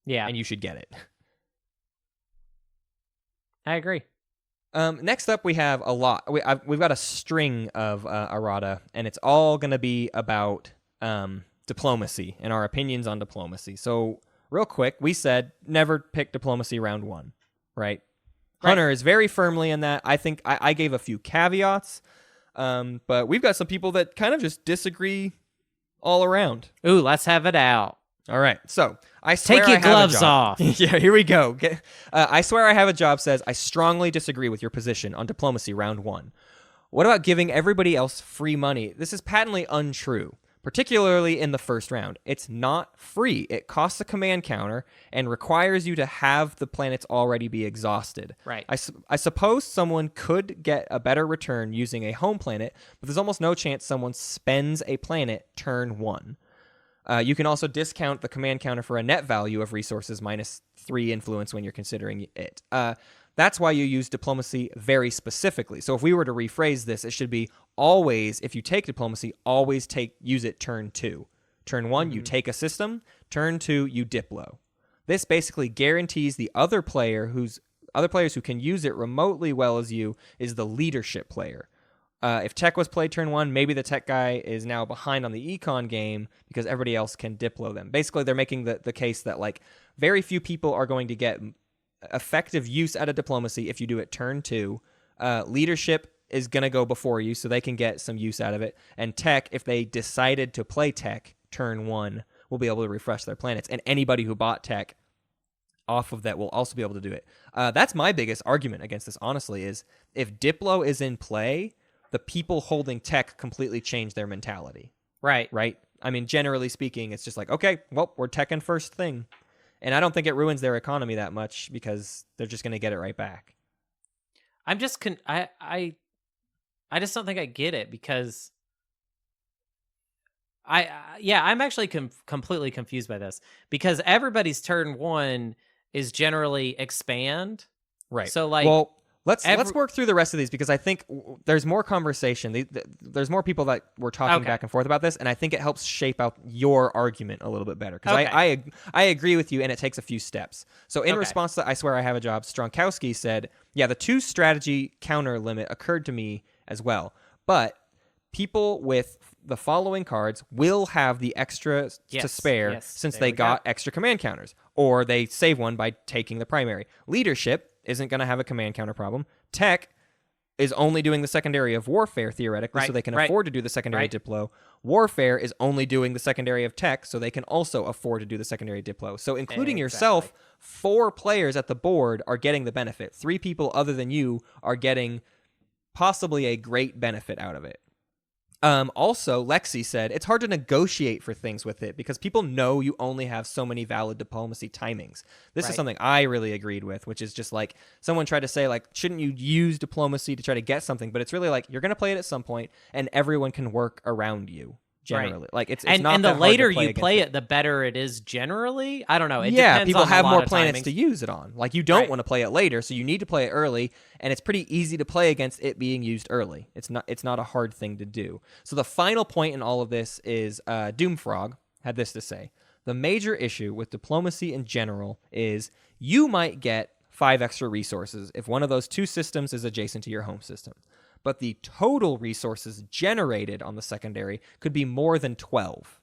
Yeah. And you should get it. I agree. Next up, we have a lot. We've got a string of errata, and it's all going to be about diplomacy and our opinions on diplomacy. So, real quick, we said never pick diplomacy round one, right? Hunter is very firmly in that. I think I gave a few caveats, but we've got some people that kind of just disagree all around. Ooh, let's have it out. All right, so I swear Take your I have a gloves job. off. Yeah, here we go. I swear I have a job says I strongly disagree with your position on diplomacy round one. What about giving everybody else free money? This is patently untrue, particularly in the first round. It's not free. It costs a command counter and requires you to have the planets already be exhausted. Right. I suppose someone could get a better return using a home planet, but there's almost no chance someone spends a planet turn one. You can also discount the command counter for a net value of resources -3 influence when you're considering it. That's why you use diplomacy very specifically. So if we were to rephrase this, it should be always, if you take diplomacy, always use it turn 2. Turn 1, you take a system. Turn 2, you diplo. This basically guarantees the other players who can use it remotely well as you is the leadership player. If tech was played turn 1, maybe the tech guy is now behind on the econ game because everybody else can diplo them. Basically, they're making the case that like very few people are going to get effective use out of diplomacy if you do it turn 2. Leadership is going to go before you so they can get some use out of it. And tech, if they decided to play tech turn 1, will be able to refresh their planets. And anybody who bought tech off of that will also be able to do it. That's my biggest argument against this, honestly, is if diplo is in play, the people holding tech completely change their mentality. Right. Right? I mean, generally speaking, it's just like, okay, well, we're teching first thing. And I don't think it ruins their economy that much because they're just going to get it right back. I'm just I just don't think I get it because I'm actually completely confused by this because everybody's turn 1 is generally expand. Right. So like, well, Let's work through the rest of these because I think there's more conversation. There's more people that were talking back and forth about this, and I think it helps shape out your argument a little bit better because I agree with you, and it takes a few steps. So in response to I Swear I Have a Job, Stronkowski said, yeah, the 2 strategy counter limit occurred to me as well, but people with the following cards will have the extra to spare since they got extra command counters, or they save one by taking the primary. Leadership isn't going to have a command counter problem. Tech is only doing the secondary of warfare, theoretically, so they can afford to do the secondary Diplo. Warfare is only doing the secondary of tech, so they can also afford to do the secondary Diplo. So including yourself, 4 players at the board are getting the benefit. 3 people other than you are getting possibly a great benefit out of it. Also, Lexi said, it's hard to negotiate for things with it because people know you only have so many valid diplomacy timings. This is something I really agreed with, which is just like someone tried to say, like, shouldn't you use diplomacy to try to get something? But it's really like you're going to play it at some point and everyone can work around you. Generally, like it's not and that the later hard to you play it, the better it is generally. I don't know. It depends people on have a lot more of planets timings. to use it on. Like you don't want to play it later, so you need to play it early, and it's pretty easy to play against it being used early. It's not a hard thing to do. So the final point in all of this is Doomfrog had this to say: the major issue with diplomacy in general is you might get 5 extra resources if one of those 2 systems is adjacent to your home system. But the total resources generated on the secondary could be more than 12.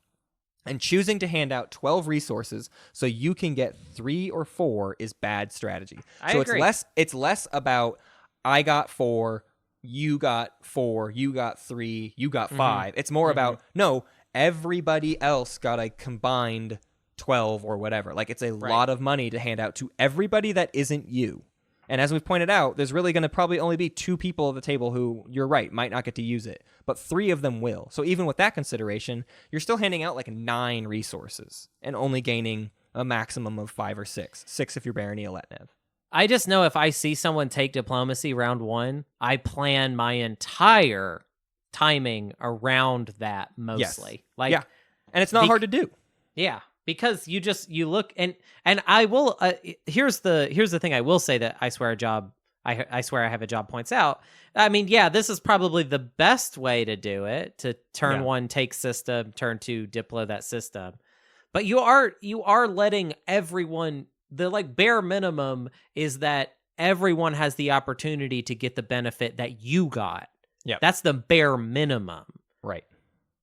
And choosing to hand out 12 resources so you can get 3 or 4 is bad strategy. I agree. It's less about I got 4, you got 4, you got 3, you got 5. It's more about no, everybody else got a combined 12 or whatever. Like it's a lot of money to hand out to everybody that isn't you. And as we've pointed out, there's really going to probably only be 2 people at the table who, you're right, might not get to use it. But 3 of them will. So even with that consideration, you're still handing out like 9 resources and only gaining a maximum of 5 or 6. 6 if you're Barony Aletnev. I just know if I see someone take diplomacy round 1, I plan my entire timing around that mostly. Yes. Like, and it's not hard to do. Yeah. Because you look and I will here's the thing I will say that I Swear I Have a Job points out. I mean, this is probably the best way to do it, to turn 1 take system, turn 2 diplo that system. But you are letting everyone, the like bare minimum is that everyone has the opportunity to get the benefit that you got. Yeah. That's the bare minimum. Right.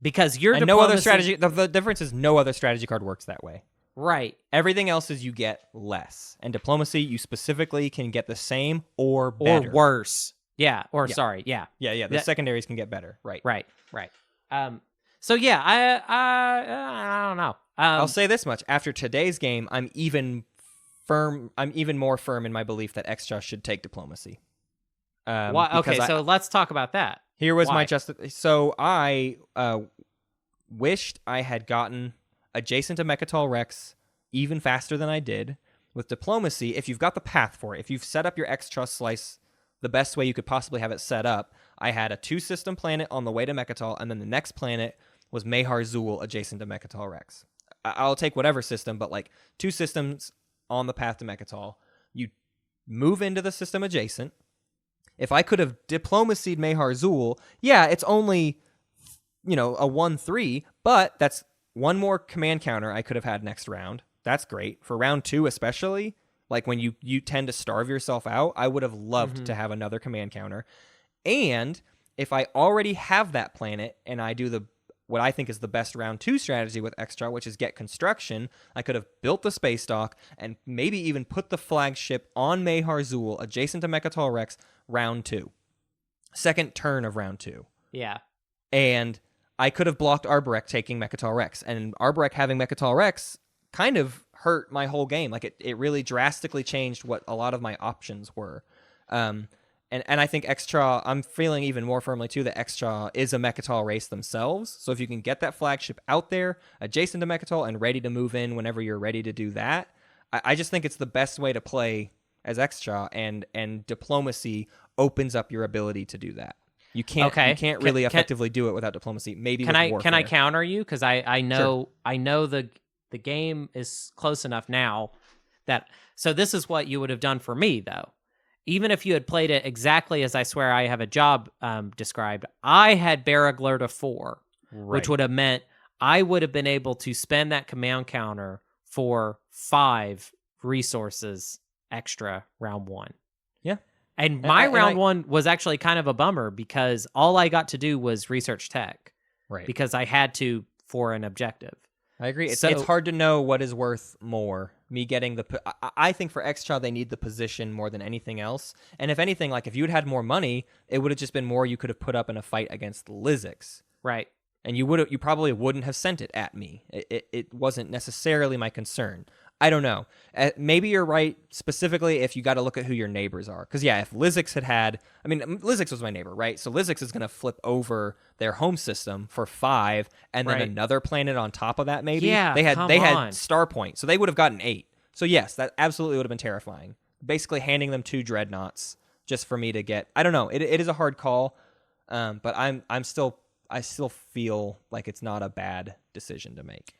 Because your no other strategy. The difference is no other strategy card works that way. Right. Everything else is you get less, and diplomacy you specifically can get the same or better. Or worse. Yeah. Sorry. Yeah. Yeah. The secondaries can get better. Right. So I don't know. I'll say this much: after today's game, I'm even more firm in my belief that Extra should take diplomacy. So let's talk about that. Here was my So I wished I had gotten adjacent to Mechatol Rex even faster than I did. With diplomacy, if you've got the path for it, if you've set up your X-Trust slice the best way you could possibly have it set up, I had a 2-system planet on the way to Mechatol, and then the next planet was Mehar Zul adjacent to Mechatol Rex. I'll take whatever system, but like 2 systems on the path to Mechatol. You move into the system adjacent. If I could have diplomacied Mehar Zul, it's only, a 1-3, but that's 1 more command counter I could have had next round. That's great. For round 2 especially, like when you tend to starve yourself out, I would have loved to have another command counter. And if I already have that planet and I do what I think is the best round 2 strategy with Extra, which is get construction, I could have built the space dock and maybe even put the flagship on Mehar Zul adjacent to Mechatol Rex round 2. Second turn of round 2. Yeah. And I could have blocked Arborek taking Mechatol Rex. And Arborek having Mechatol Rex kind of hurt my whole game. Like it really drastically changed what a lot of my options were. And I think Extra, I'm feeling even more firmly too that Extra is a Mechatol race themselves. So if you can get that flagship out there, adjacent to Mechatol, and ready to move in whenever you're ready to do that, I just think it's the best way to play as Extra, and diplomacy opens up your ability to do that. You can't really effectively do it without diplomacy. Maybe can with warfare. I counter you? Because I know the game is close enough now that, so this is what you would have done for me though. even if you had played it exactly as I swear I have a job described, I had Baragler to 4, which would have meant I would have been able to spend that command counter for 5 resources extra round 1. Yeah. And my round 1 was actually kind of a bummer because all I got to do was research tech. Right. Because I had to for an objective. I agree. It's hard to know what is worth more. Me getting I think for X-Child they need the position more than anything else. And if anything, like if you had more money, it would have just been more you could have put up in a fight against Lizix. Right. And you probably wouldn't have sent it at me. It wasn't necessarily my concern. I don't know. Maybe you're right specifically if you got to look at who your neighbors are. Because, yeah, if Lizix Lizix was my neighbor, right? So Lizix is going to flip over their home system for 5 and then another planet on top of that, maybe. Yeah, they had Star Point, so they would have gotten 8. So, yes, that absolutely would have been terrifying. Basically handing them 2 dreadnoughts just for me to get... I don't know. It is a hard call, but I still feel like it's not a bad decision to make.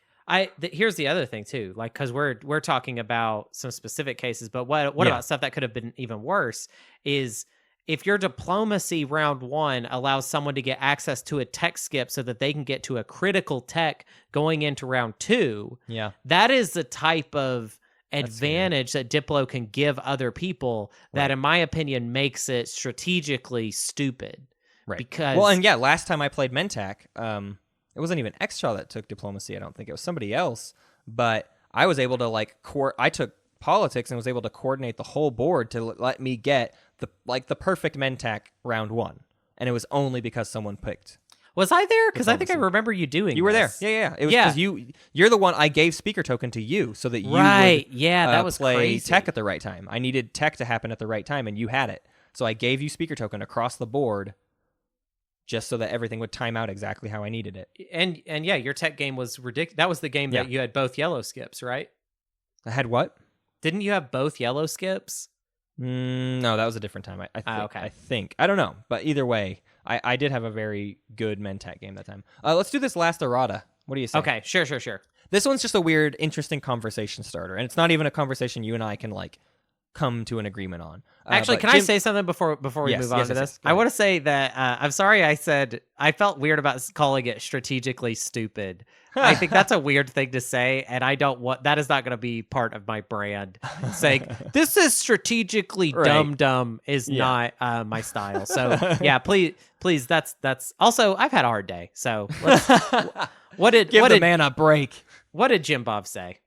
Here's the other thing too, like because we're talking about some specific cases, but what about stuff that could have been even worse is if your diplomacy round 1 allows someone to get access to a tech skip so that they can get to a critical tech going into round 2. Yeah, that is the type of advantage that Diplo can give other people that, in my opinion, makes it strategically stupid. Right. Because last time I played Mentac, it wasn't even Extra that took diplomacy. I don't think it was somebody else, but I was able to I took politics and was able to coordinate the whole board to let me get the perfect Mentac round 1, and it was only because someone picked. Was I there? Because I think I remember you doing. You were there. Yeah. It was because you're the one. I gave speaker token to you so that you would that was play crazy. tech at the right time. I needed tech to happen at the right time, and you had it. So I gave you speaker token across the board, just so that everything would time out exactly how I needed it. And yeah, your tech game was ridiculous. That was the game that you had both yellow skips, right? I had what? Didn't you have both yellow skips? No, that was a different time. I think. I don't know. But either way, I did have a very good Mentec game that time. Let's do this last errata. What do you say? Okay, sure. This one's just a weird, interesting conversation starter. And it's not even a conversation you and I can, come to an agreement on. Actually, can I say something before we move on to this? I want to say that I'm sorry I said I felt weird about calling it strategically stupid. I think that's a weird thing to say, and I don't want that is not going to be part of my brand. Saying this is strategically dumb is not my style. So yeah, please, that's also I've had a hard day. So give the man a break. What did Jim Bob say?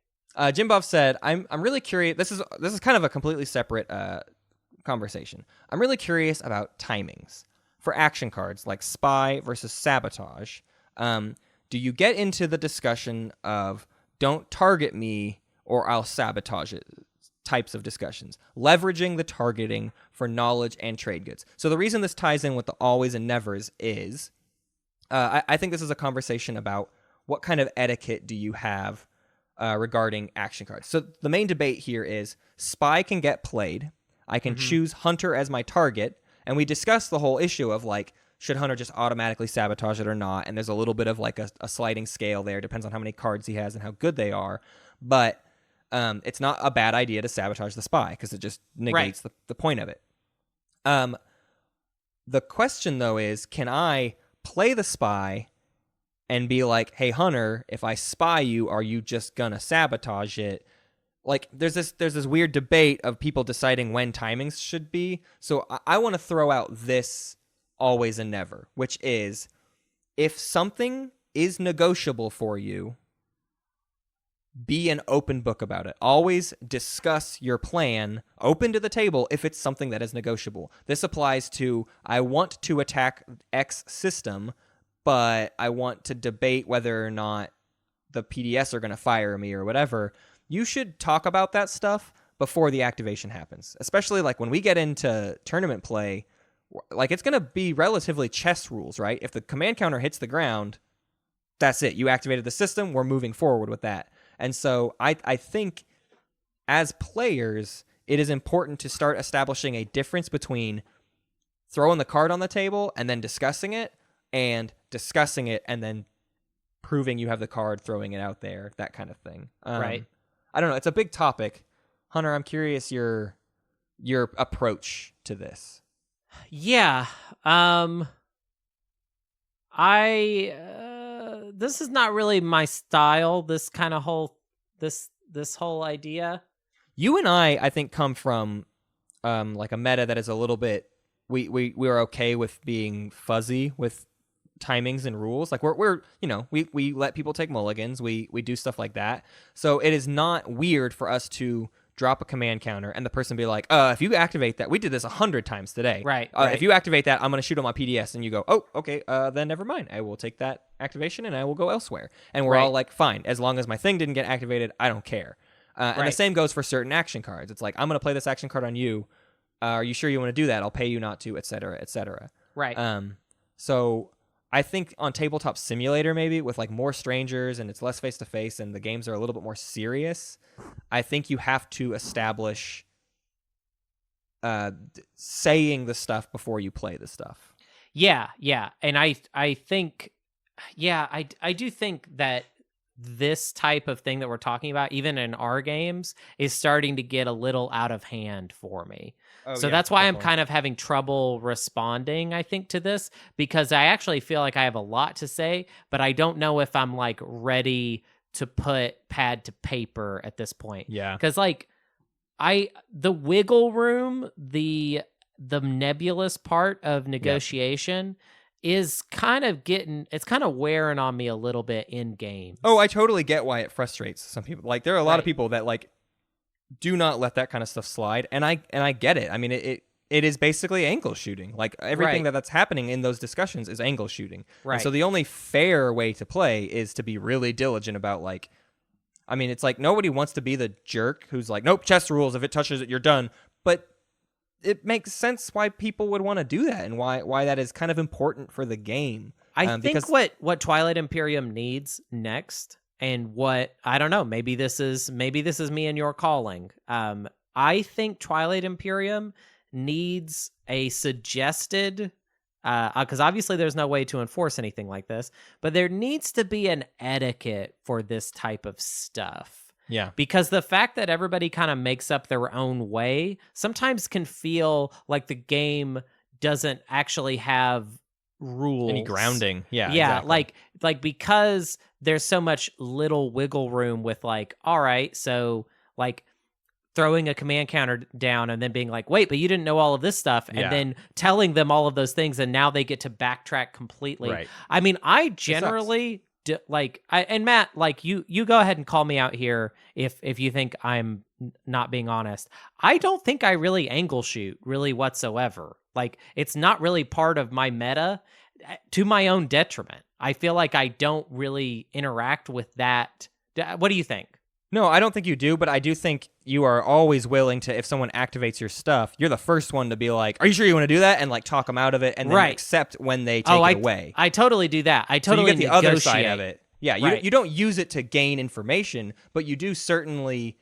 Jim Bob said, I'm really curious. This is kind of a completely separate conversation. I'm really curious about timings for action cards like Spy versus Sabotage. Do you get into the discussion of don't target me or I'll sabotage it types of discussions, leveraging the targeting for knowledge and trade goods? So the reason this ties in with the always and nevers is I think this is a conversation about what kind of etiquette do you have regarding action cards. So the main debate here is Spy can get played. I can choose Hunter as my target. And we discussed the whole issue of should Hunter just automatically sabotage it or not? And there's a little bit of a sliding scale there. Depends on how many cards he has and how good they are. But it's not a bad idea to sabotage the Spy because it just negates the point of it. The question, though, is can I play the Spy and be like, hey, Hunter, if I spy you, are you just gonna sabotage it? There's this weird debate of people deciding when timings should be. So I want to throw out this always and never, which is if something is negotiable for you, be an open book about it. Always discuss your plan open to the table if it's something that is negotiable. This applies to I want to attack X system, but I want to debate whether or not the PDS are going to fire me or whatever. You should talk about that stuff before the activation happens, especially when we get into tournament play. It's going to be relatively chess rules, right? If the command counter hits the ground, that's it. You activated the system. We're moving forward with that. And so I think as players, it is important to start establishing a difference between throwing the card on the table and then discussing it, and discussing it and then proving you have the card, throwing it out there, that kind of thing. Right. I don't know. It's a big topic. Hunter, I'm curious your your approach to this? Yeah. I this is not really my style. This kind of whole this whole idea. You and I think, come from like a meta that is a little bit. We're okay with being fuzzy with timings and rules. Like we're we let people take mulligans. We do stuff like that. So it is not weird for us to drop a command counter and the person be like, if you activate that, we did this 100 times today. Right. If you activate that, I'm going to shoot on my PDS. And you go, oh, okay, then never mind. I will take that activation and I will go elsewhere. And we're all like, fine, as long as my thing didn't get activated, I don't care. And the same goes for certain action cards. It's like, I'm going to play this action card on you. Are you sure you want to do that? I'll pay you not to, et cetera, et cetera. Right. So I think on Tabletop Simulator, maybe with like more strangers and it's less face-to-face and the games are a little bit more serious, I think you have to establish saying the stuff before you play the stuff. Yeah. And I think, I do think that this type of thing that we're talking about, even in our games, is starting to get a little out of hand for me. So that's why definitely. I'm kind of having trouble responding, I think, to this, because I actually feel like I have a lot to say, but I don't know if I'm like ready to put pad to paper at this point. Yeah. Because like the wiggle room, the nebulous part of negotiation is kind of wearing on me a little bit in games. Oh, I totally get why it frustrates some people. Like there are a lot of people that like do not let that kind of stuff slide, and I get it. I mean, it is basically angle shooting. Like everything that's happening in those discussions is angle shooting. Right. And so the only fair way to play is to be really diligent about like, I mean, it's like nobody wants to be the jerk who's like, nope, chess rules. If it touches it, you're done. But it makes sense why people would want to do that and why that is kind of important for the game. I think what Twilight Imperium needs next, and what I don't know, maybe this is me and your calling. I think Twilight Imperium needs a suggested, because obviously there's no way to enforce anything like this, but there needs to be an etiquette for this type of stuff. Yeah. Because the fact that everybody kind of makes up their own way sometimes can feel like the game doesn't actually have rules. Any grounding. Yeah. Yeah. Exactly. Like because there's so much little wiggle room with like, all right, so like throwing a command counter down and then being like, wait, but you didn't know all of this stuff. And then telling them all of those things. And now they get to backtrack completely. Right. I mean, I generally... and Matt, like you go ahead and call me out here if you think I'm not being honest. I don't think I really angle shoot really whatsoever. Like it's not really part of my meta, to my own detriment. I feel like I don't really interact with that. What do you think? No, I don't think you do, but I do think you are always willing to, if someone activates your stuff, you're the first one to be like, are you sure you want to do that? And like talk them out of it and then accept when they take it away. I totally do that. I totally so you get the other side of it. Yeah, right. You don't use it to gain information, but you do certainly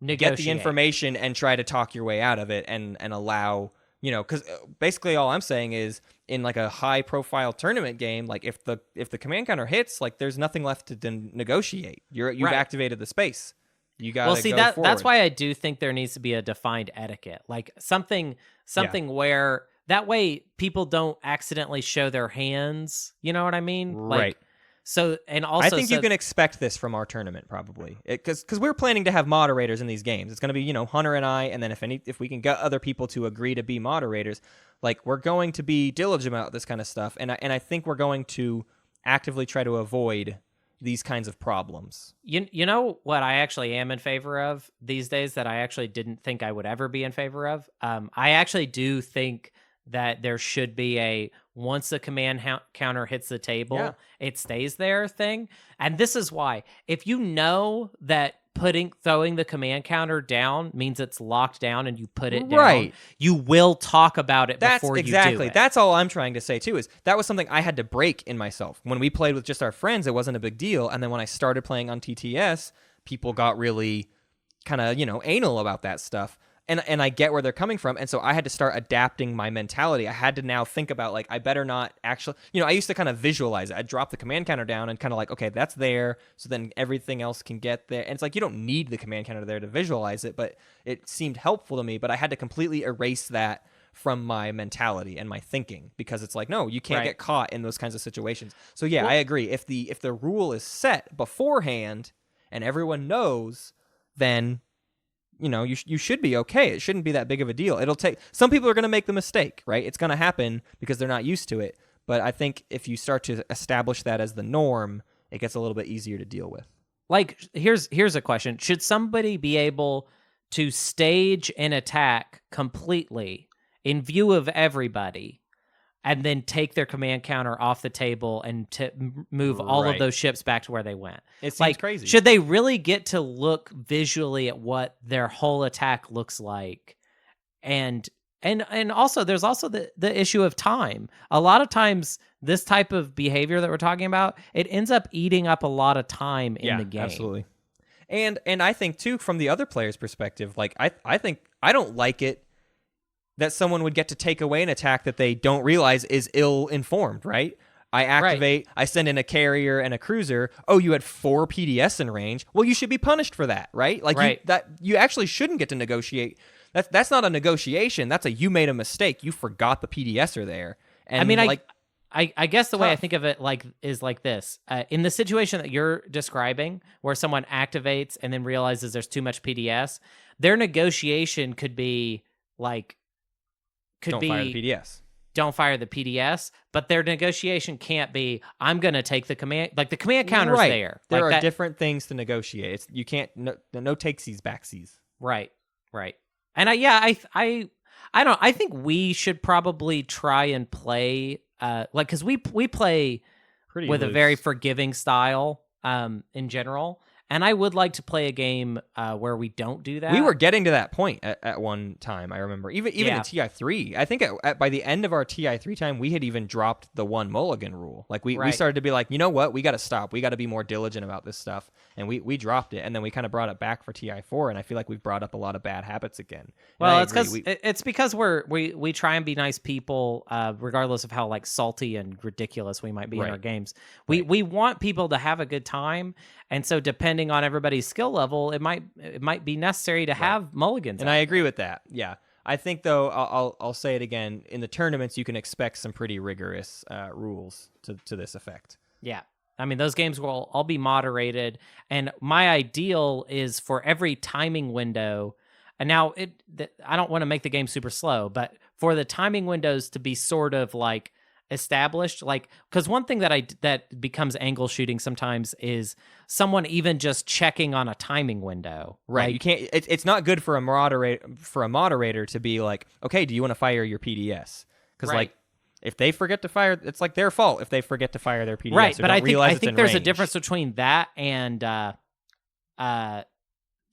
get the information and try to talk your way out of it and allow, because basically all I'm saying is in like a high profile tournament game, like if the command counter hits, like there's nothing left to negotiate. You've activated the space. You got to go forward. That's why I do think there needs to be a defined etiquette, like something where that way people don't accidentally show their hands. You know what I mean? Right. So, and also, I think you can expect this from our tournament probably, because we're planning to have moderators in these games. It's going to be Hunter and I, and then if we can get other people to agree to be moderators, like we're going to be diligent about this kind of stuff, and I think we're going to actively try to avoid these kinds of problems. You know what I actually am in favor of these days that I actually didn't think I would ever be in favor of? I actually do think that there should be once the command counter hits the table, it stays there thing. And this is why. If you know that throwing the command counter down means it's locked down and you put it down, you will talk about it before you do it. That's all I'm trying to say too, is that was something I had to break in myself. When we played with just our friends, it wasn't a big deal. And then when I started playing on TTS, people got really kind of, anal about that stuff. And I get where they're coming from, and so I had to start adapting my mentality. I had to now think about like, I better not actually, I used to kind of visualize it. I'd drop the command counter down and kind of like, okay, that's there, so then everything else can get there. And it's like, you don't need the command counter there to visualize it, but it seemed helpful to me. But I had to completely erase that from my mentality and my thinking, because it's like, no, you can't get caught in those kinds of situations. So yeah, I agree. If the rule is set beforehand and everyone knows, then you should be okay. It shouldn't be that big of a deal. It'll take, some people are going to make the mistake, right? It's going to happen because they're not used to it. But I think if you start to establish that as the norm, it gets a little bit easier to deal with. Like, here's a question. Should somebody be able to stage an attack completely in view of everybody and then take their command counter off the table and move all of those ships back to where they went? It seems crazy. Should they really get to look visually at what their whole attack looks like? And also, there's also the issue of time. A lot of times, this type of behavior that we're talking about, it ends up eating up a lot of time in the game. Absolutely. And I think, too, from the other player's perspective, like, I think I don't like it that someone would get to take away an attack that they don't realize is ill-informed, right? I activate, I send in a carrier and a cruiser. Oh, you had 4 PDS in range. Well, you should be punished for that, right? Like, you actually shouldn't get to negotiate. That's not a negotiation. That's you made a mistake. You forgot the PDS are there. And I mean, I guess the way I think of it is like this. In the situation that you're describing, where someone activates and then realizes there's too much PDS, their negotiation could be like, don't fire the PDS. Don't fire the PDS, but their negotiation can't be, I'm going to take the command, like the command counter's there. There are different things to negotiate. You can't, no takesies, backsies. Right. And I think we should probably try and play, because we play pretty with loose. A very forgiving style in general. And I would like to play a game where we don't do that. We were getting to that point at one time, I remember. Even in TI3. I think by the end of our TI3 time, we had even dropped the 1 mulligan rule. Like, we started to be like, you know what? We got to stop. We got to be more diligent about this stuff. And we dropped it. And then we kind of brought it back for TI4. And I feel like we've brought up a lot of bad habits again. Well, it's because we try and be nice people, regardless of how like salty and ridiculous we might be in our games. We want people to have a good time. And so depending on everybody's skill level, it might be necessary to have mulligans. And I agree with that. Yeah. I think, though, I'll say it again, in the tournaments, you can expect some pretty rigorous rules to this effect. Yeah. I mean, those games will all be moderated. And my ideal is for every timing window. And now I don't want to make the game super slow, but for the timing windows to be sort of like established, like, because one thing that becomes angle shooting sometimes is someone even just checking on a timing window. Right. Like, you can't. It's not good for a moderator to be like, okay, do you want to fire your PDS? Because like, if they forget to fire, it's like their fault if they forget to fire their PDS. Right. But I think there's range. a difference between that and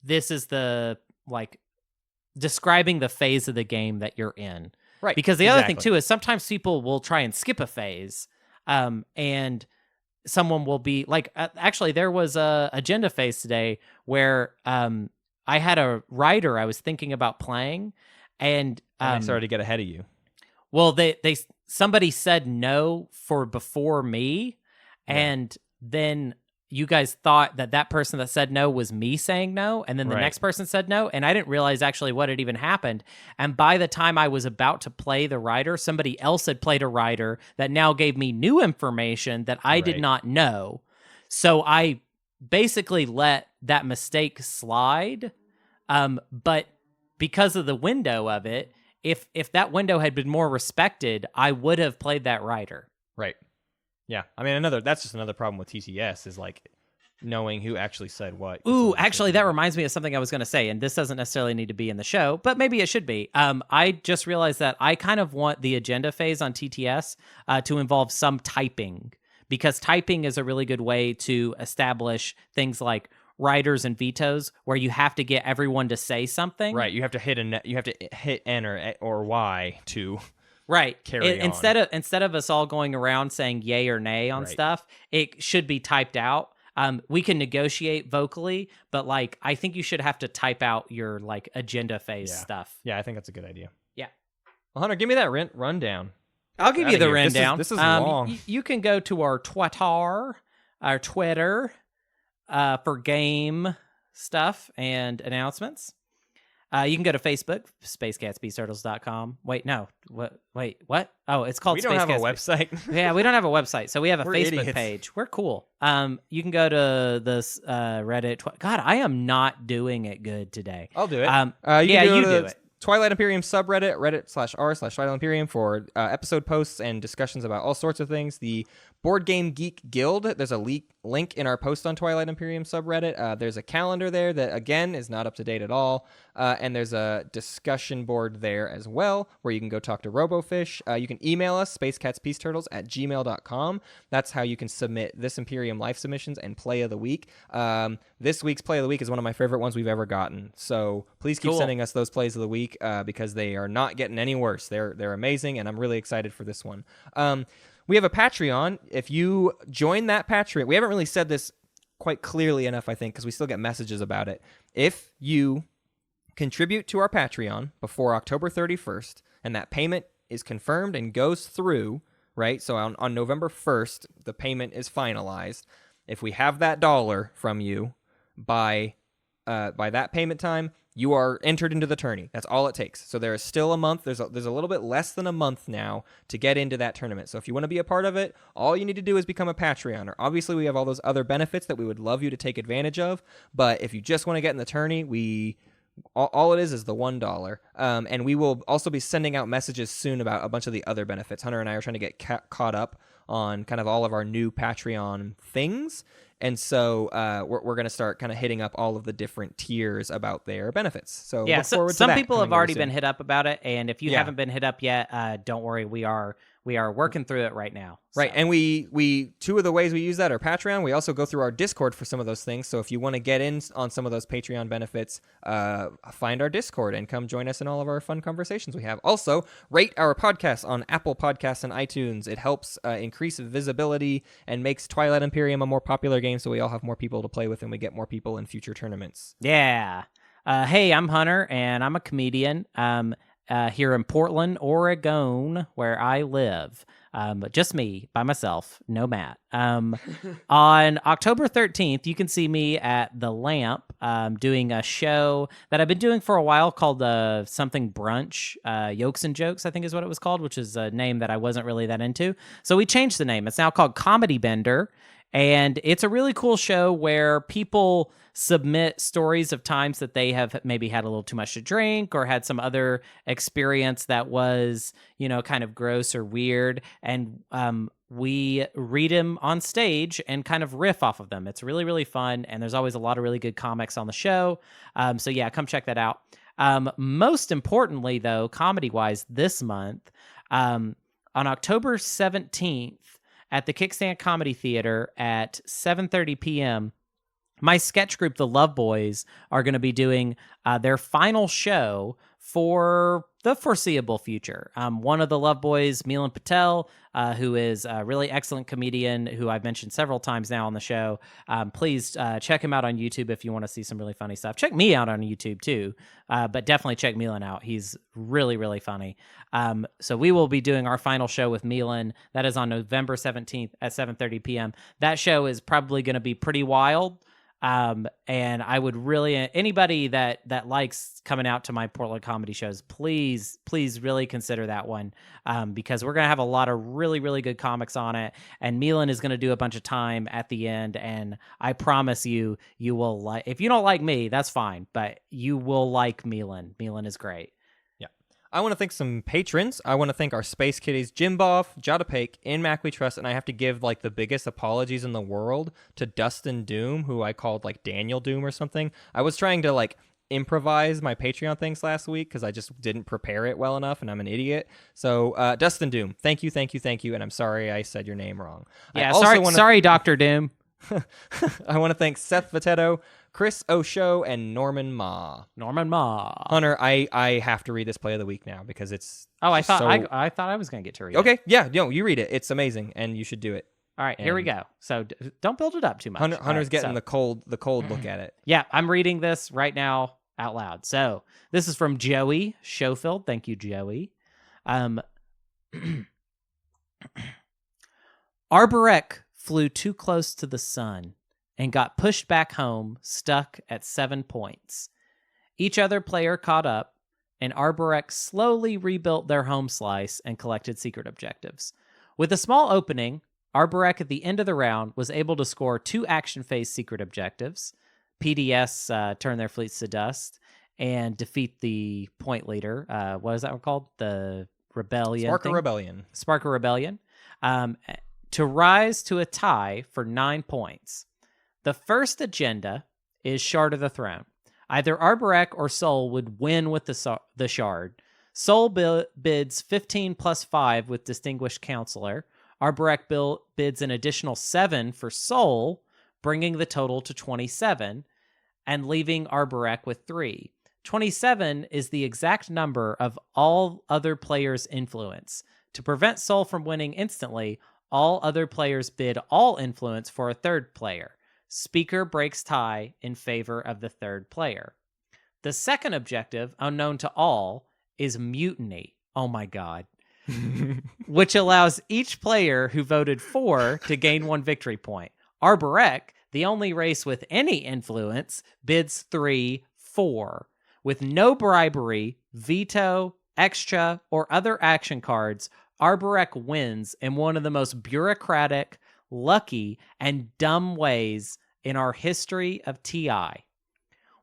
this is the like describing the phase of the game that you're in. Right. Because the other thing, too, is sometimes people will try and skip a phase, and someone will be like, actually, there was a agenda phase today where I had a rider I was thinking about playing, and I started to get ahead of you. Well, somebody said no before me, and then you guys thought that person that said no was me saying no, and then the next person said no, and I didn't realize actually what had even happened. And by the time I was about to play the rider, somebody else had played a rider that now gave me new information that I did not know. So I basically let that mistake slide. But because of the window of it, if that window had been more respected, I would have played that rider. Right. Yeah, I mean, that's just another problem with TTS is like knowing who actually said what. Ooh, actually, that reminds me of something I was going to say, and this doesn't necessarily need to be in the show, but maybe it should be. I just realized that I kind of want the agenda phase on TTS to involve some typing, because typing is a really good way to establish things like riders and vetoes, where you have to get everyone to say something. Right, you have to hit N or Y to. Right. Carry on. Instead of us all going around saying yay or nay on stuff, it should be typed out. We can negotiate vocally, but like I think you should have to type out your like agenda phase stuff. Yeah, I think that's a good idea. Yeah. Well, Hunter, give me that rundown. I'll give you the rundown. This is long. You can go to our Twitter, for game stuff and announcements. You can go to Facebook, spacecatsbeasturtles.com. Wait, no. Wait, what? Oh, it's called We don't have a website. Yeah, we don't have a website. So we have a We're Facebook idiots. page. We're cool. You can go to this Reddit. God, I am not doing it good today. I'll do it. You do it. Twilight Imperium subreddit, reddit.r/Twilight Imperium for episode posts and discussions about all sorts of things. The Board Game Geek Guild, there's a link in our post on Twilight Imperium subreddit. There's a calendar there that, again, is not up to date at all. And there's a discussion board there as well where you can go talk to RoboFish. You can email us, spacecatspieceturtles@gmail.com. That's how you can submit this Imperium Life submissions and Play of the Week. This week's Play of the Week is one of my favorite ones we've ever gotten. So please keep sending us those Plays of the Week because they are not getting any worse. They're amazing, and I'm really excited for this one. We have a Patreon. If you join that Patreon, we haven't really said this quite clearly enough, I think, because we still get messages about it. If you contribute to our Patreon before October 31st, and that payment is confirmed and goes through, right? So on November 1st, the payment is finalized. If we have that dollar from you by that payment time, you are entered into the tourney. That's all it takes. So there is still a month. There's a little bit less than a month now to get into that tournament. So if you want to be a part of it, all you need to do is become a Patreoner. Obviously, we have all those other benefits that we would love you to take advantage of. But if you just want to get in the tourney, all it is the $1. And we will also be sending out messages soon about a bunch of the other benefits. Hunter and I are trying to get caught up on kind of all of our new Patreon things. And so we're going to start kind of hitting up all of the different tiers about their benefits. So yeah, look forward to some that people have coming already soon. been hit up about it, and if you haven't been hit up yet, don't worry, we are working through it right now. Right, and we two of the ways we use that are Patreon. We also go through our Discord for some of those things. So if you want to get in on some of those Patreon benefits, find our Discord and come join us in all of our fun conversations we have. Also, rate our podcast on Apple Podcasts and iTunes. It helps increase visibility and makes Twilight Imperium a more popular game, so we all have more people to play with and we get more people in future tournaments. Yeah. Hey, I'm Hunter, and I'm a comedian. Here in Portland, Oregon, where I live. Just me, by myself, no Matt. On October 13th, you can see me at The Lamp doing a show that I've been doing for a while called something Brunch. Yolks and Jokes, I think is what it was called, which is a name that I wasn't really that into. So we changed the name. It's now called Comedy Bender. And it's a really cool show where people submit stories of times that they have maybe had a little too much to drink or had some other experience that was, kind of gross or weird. And we read them on stage and kind of riff off of them. It's really, really fun. And there's always a lot of really good comics on the show. So yeah, come check that out. Most importantly, though, comedy-wise, this month, on October 17th, at the Kickstand Comedy Theater at 7:30 p.m., my sketch group, the Love Boys, are going to be doing their final show for the foreseeable future. One of the Love Boys, Milan Patel, who is a really excellent comedian who I've mentioned several times now on the show. Please check him out on YouTube if you want to see some really funny stuff. Check me out on YouTube too, but definitely check Milan out. He's really, really funny. So we will be doing our final show with Milan. That is on November 17th at 7:30 p.m. That show is probably going to be pretty wild. And I would really, anybody that likes coming out to my Portland comedy shows, please really consider that one. Because we're going to have a lot of really, really good comics on it. And Milan is going to do a bunch of time at the end. And I promise you will like, if you don't like me, that's fine, but you will like Milan. Milan is great. I want to thank some patrons. I want to thank our Space Kitties, Jim Boff, Jadapake, In Mac We Trust, and I have to give the biggest apologies in the world to Dustin Doom, who I called Daniel Doom or something. I was trying to improvise my Patreon things last week because I just didn't prepare it well enough, and I'm an idiot. So Dustin Doom, thank you, and I'm sorry I said your name wrong. Yeah, sorry, Dr. Doom. I want to thank Seth Vitetto, Chris Osho, and Norman Ma. Hunter, I have to read this play of the week now because it's. Oh, I thought I was going to get to read it. Okay, yeah, no, you read it. It's amazing, and you should do it. All right, here we go. So don't build it up too much. Hunter's getting the cold look at it. Yeah, I'm reading this right now out loud. So this is from Joey Schofield. Thank you, Joey. Arborek flew too close to the sun and got pushed back home, stuck at 7 points. Each other player caught up, and Arborek slowly rebuilt their home slice and collected secret objectives. With a small opening, Arborek at the end of the round was able to score 2 action phase secret objectives. PDS turn their fleets to dust and defeat the point leader. What is that one called? The Rebellion. Spark a Rebellion. To rise to a tie for 9 points. The first agenda is Shard of the Throne. Either Arborek or Sol would win with the Shard. Sol bids 15 plus 5 with Distinguished Counselor. Arborek bids an additional 7 for Sol, bringing the total to 27, and leaving Arborek with 3. 27 is the exact number of all other players' influence. To prevent Sol from winning instantly, all other players bid all influence for a third player. Speaker breaks tie in favor of the third player. The second objective, unknown to all, is mutiny. Oh my God. Which allows each player who voted for to gain 1 victory point. Arborek, the only race with any influence, bids 3-4. With no bribery, veto, extra, or other action cards, Arborek wins in one of the most bureaucratic, lucky, and dumb ways in our history of TI.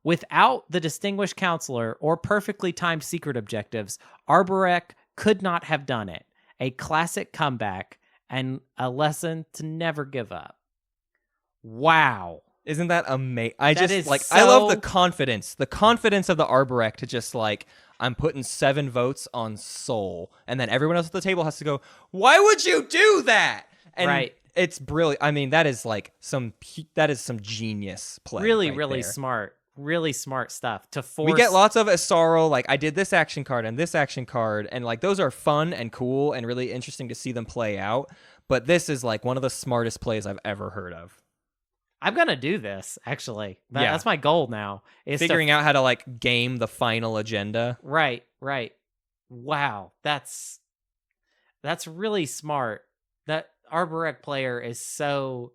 Without the Distinguished Counselor or perfectly timed secret objectives, Arborek could not have done it. A classic comeback and a lesson to never give up. Wow. Isn't that amazing? So... I love the confidence of the Arborek to just like, I'm putting 7 votes on Sol, and then everyone else at the table has to go, why would you do that? And right. It's brilliant. I mean, that is some genius play. Really, right really there. smart. Really smart stuff to force. We get lots of Asaro, like I did this action card and this action card, and like those are fun and cool and really interesting to see them play out. But this is like one of the smartest plays I've ever heard of. I'm gonna do this actually. That's my goal now. Is figuring out how to like game the final agenda. Right. Wow, that's really smart. That Arborek player is so.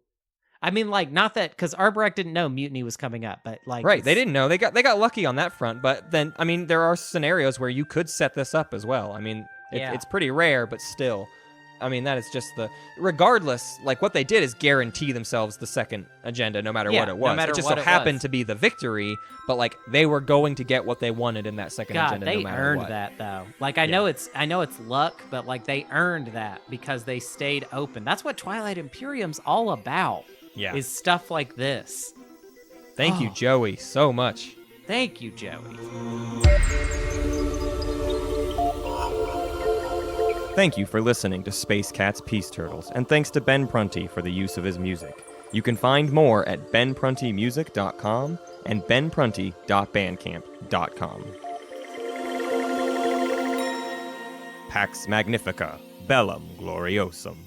I mean, like, not that because Arborek didn't know mutiny was coming up, but like, right, they didn't know. They got lucky on that front. But then, I mean, there are scenarios where you could set this up as well. I mean, it's pretty rare, but still. I mean, that is just regardless, like what they did is guarantee themselves the second agenda no matter what it was. It just so happened to be the victory, but like they were going to get what they wanted in that second agenda no matter what. They earned that though. Like I know it's luck, but like they earned that because they stayed open. That's what Twilight Imperium's all about. Yeah. Is stuff like this. Thank you, Joey, so much. Thank you, Joey. Thank you for listening to Space Cat's Peace Turtles, and thanks to Ben Prunty for the use of his music. You can find more at benpruntymusic.com and benprunty.bandcamp.com. Pax Magnifica, Bellum Gloriosum.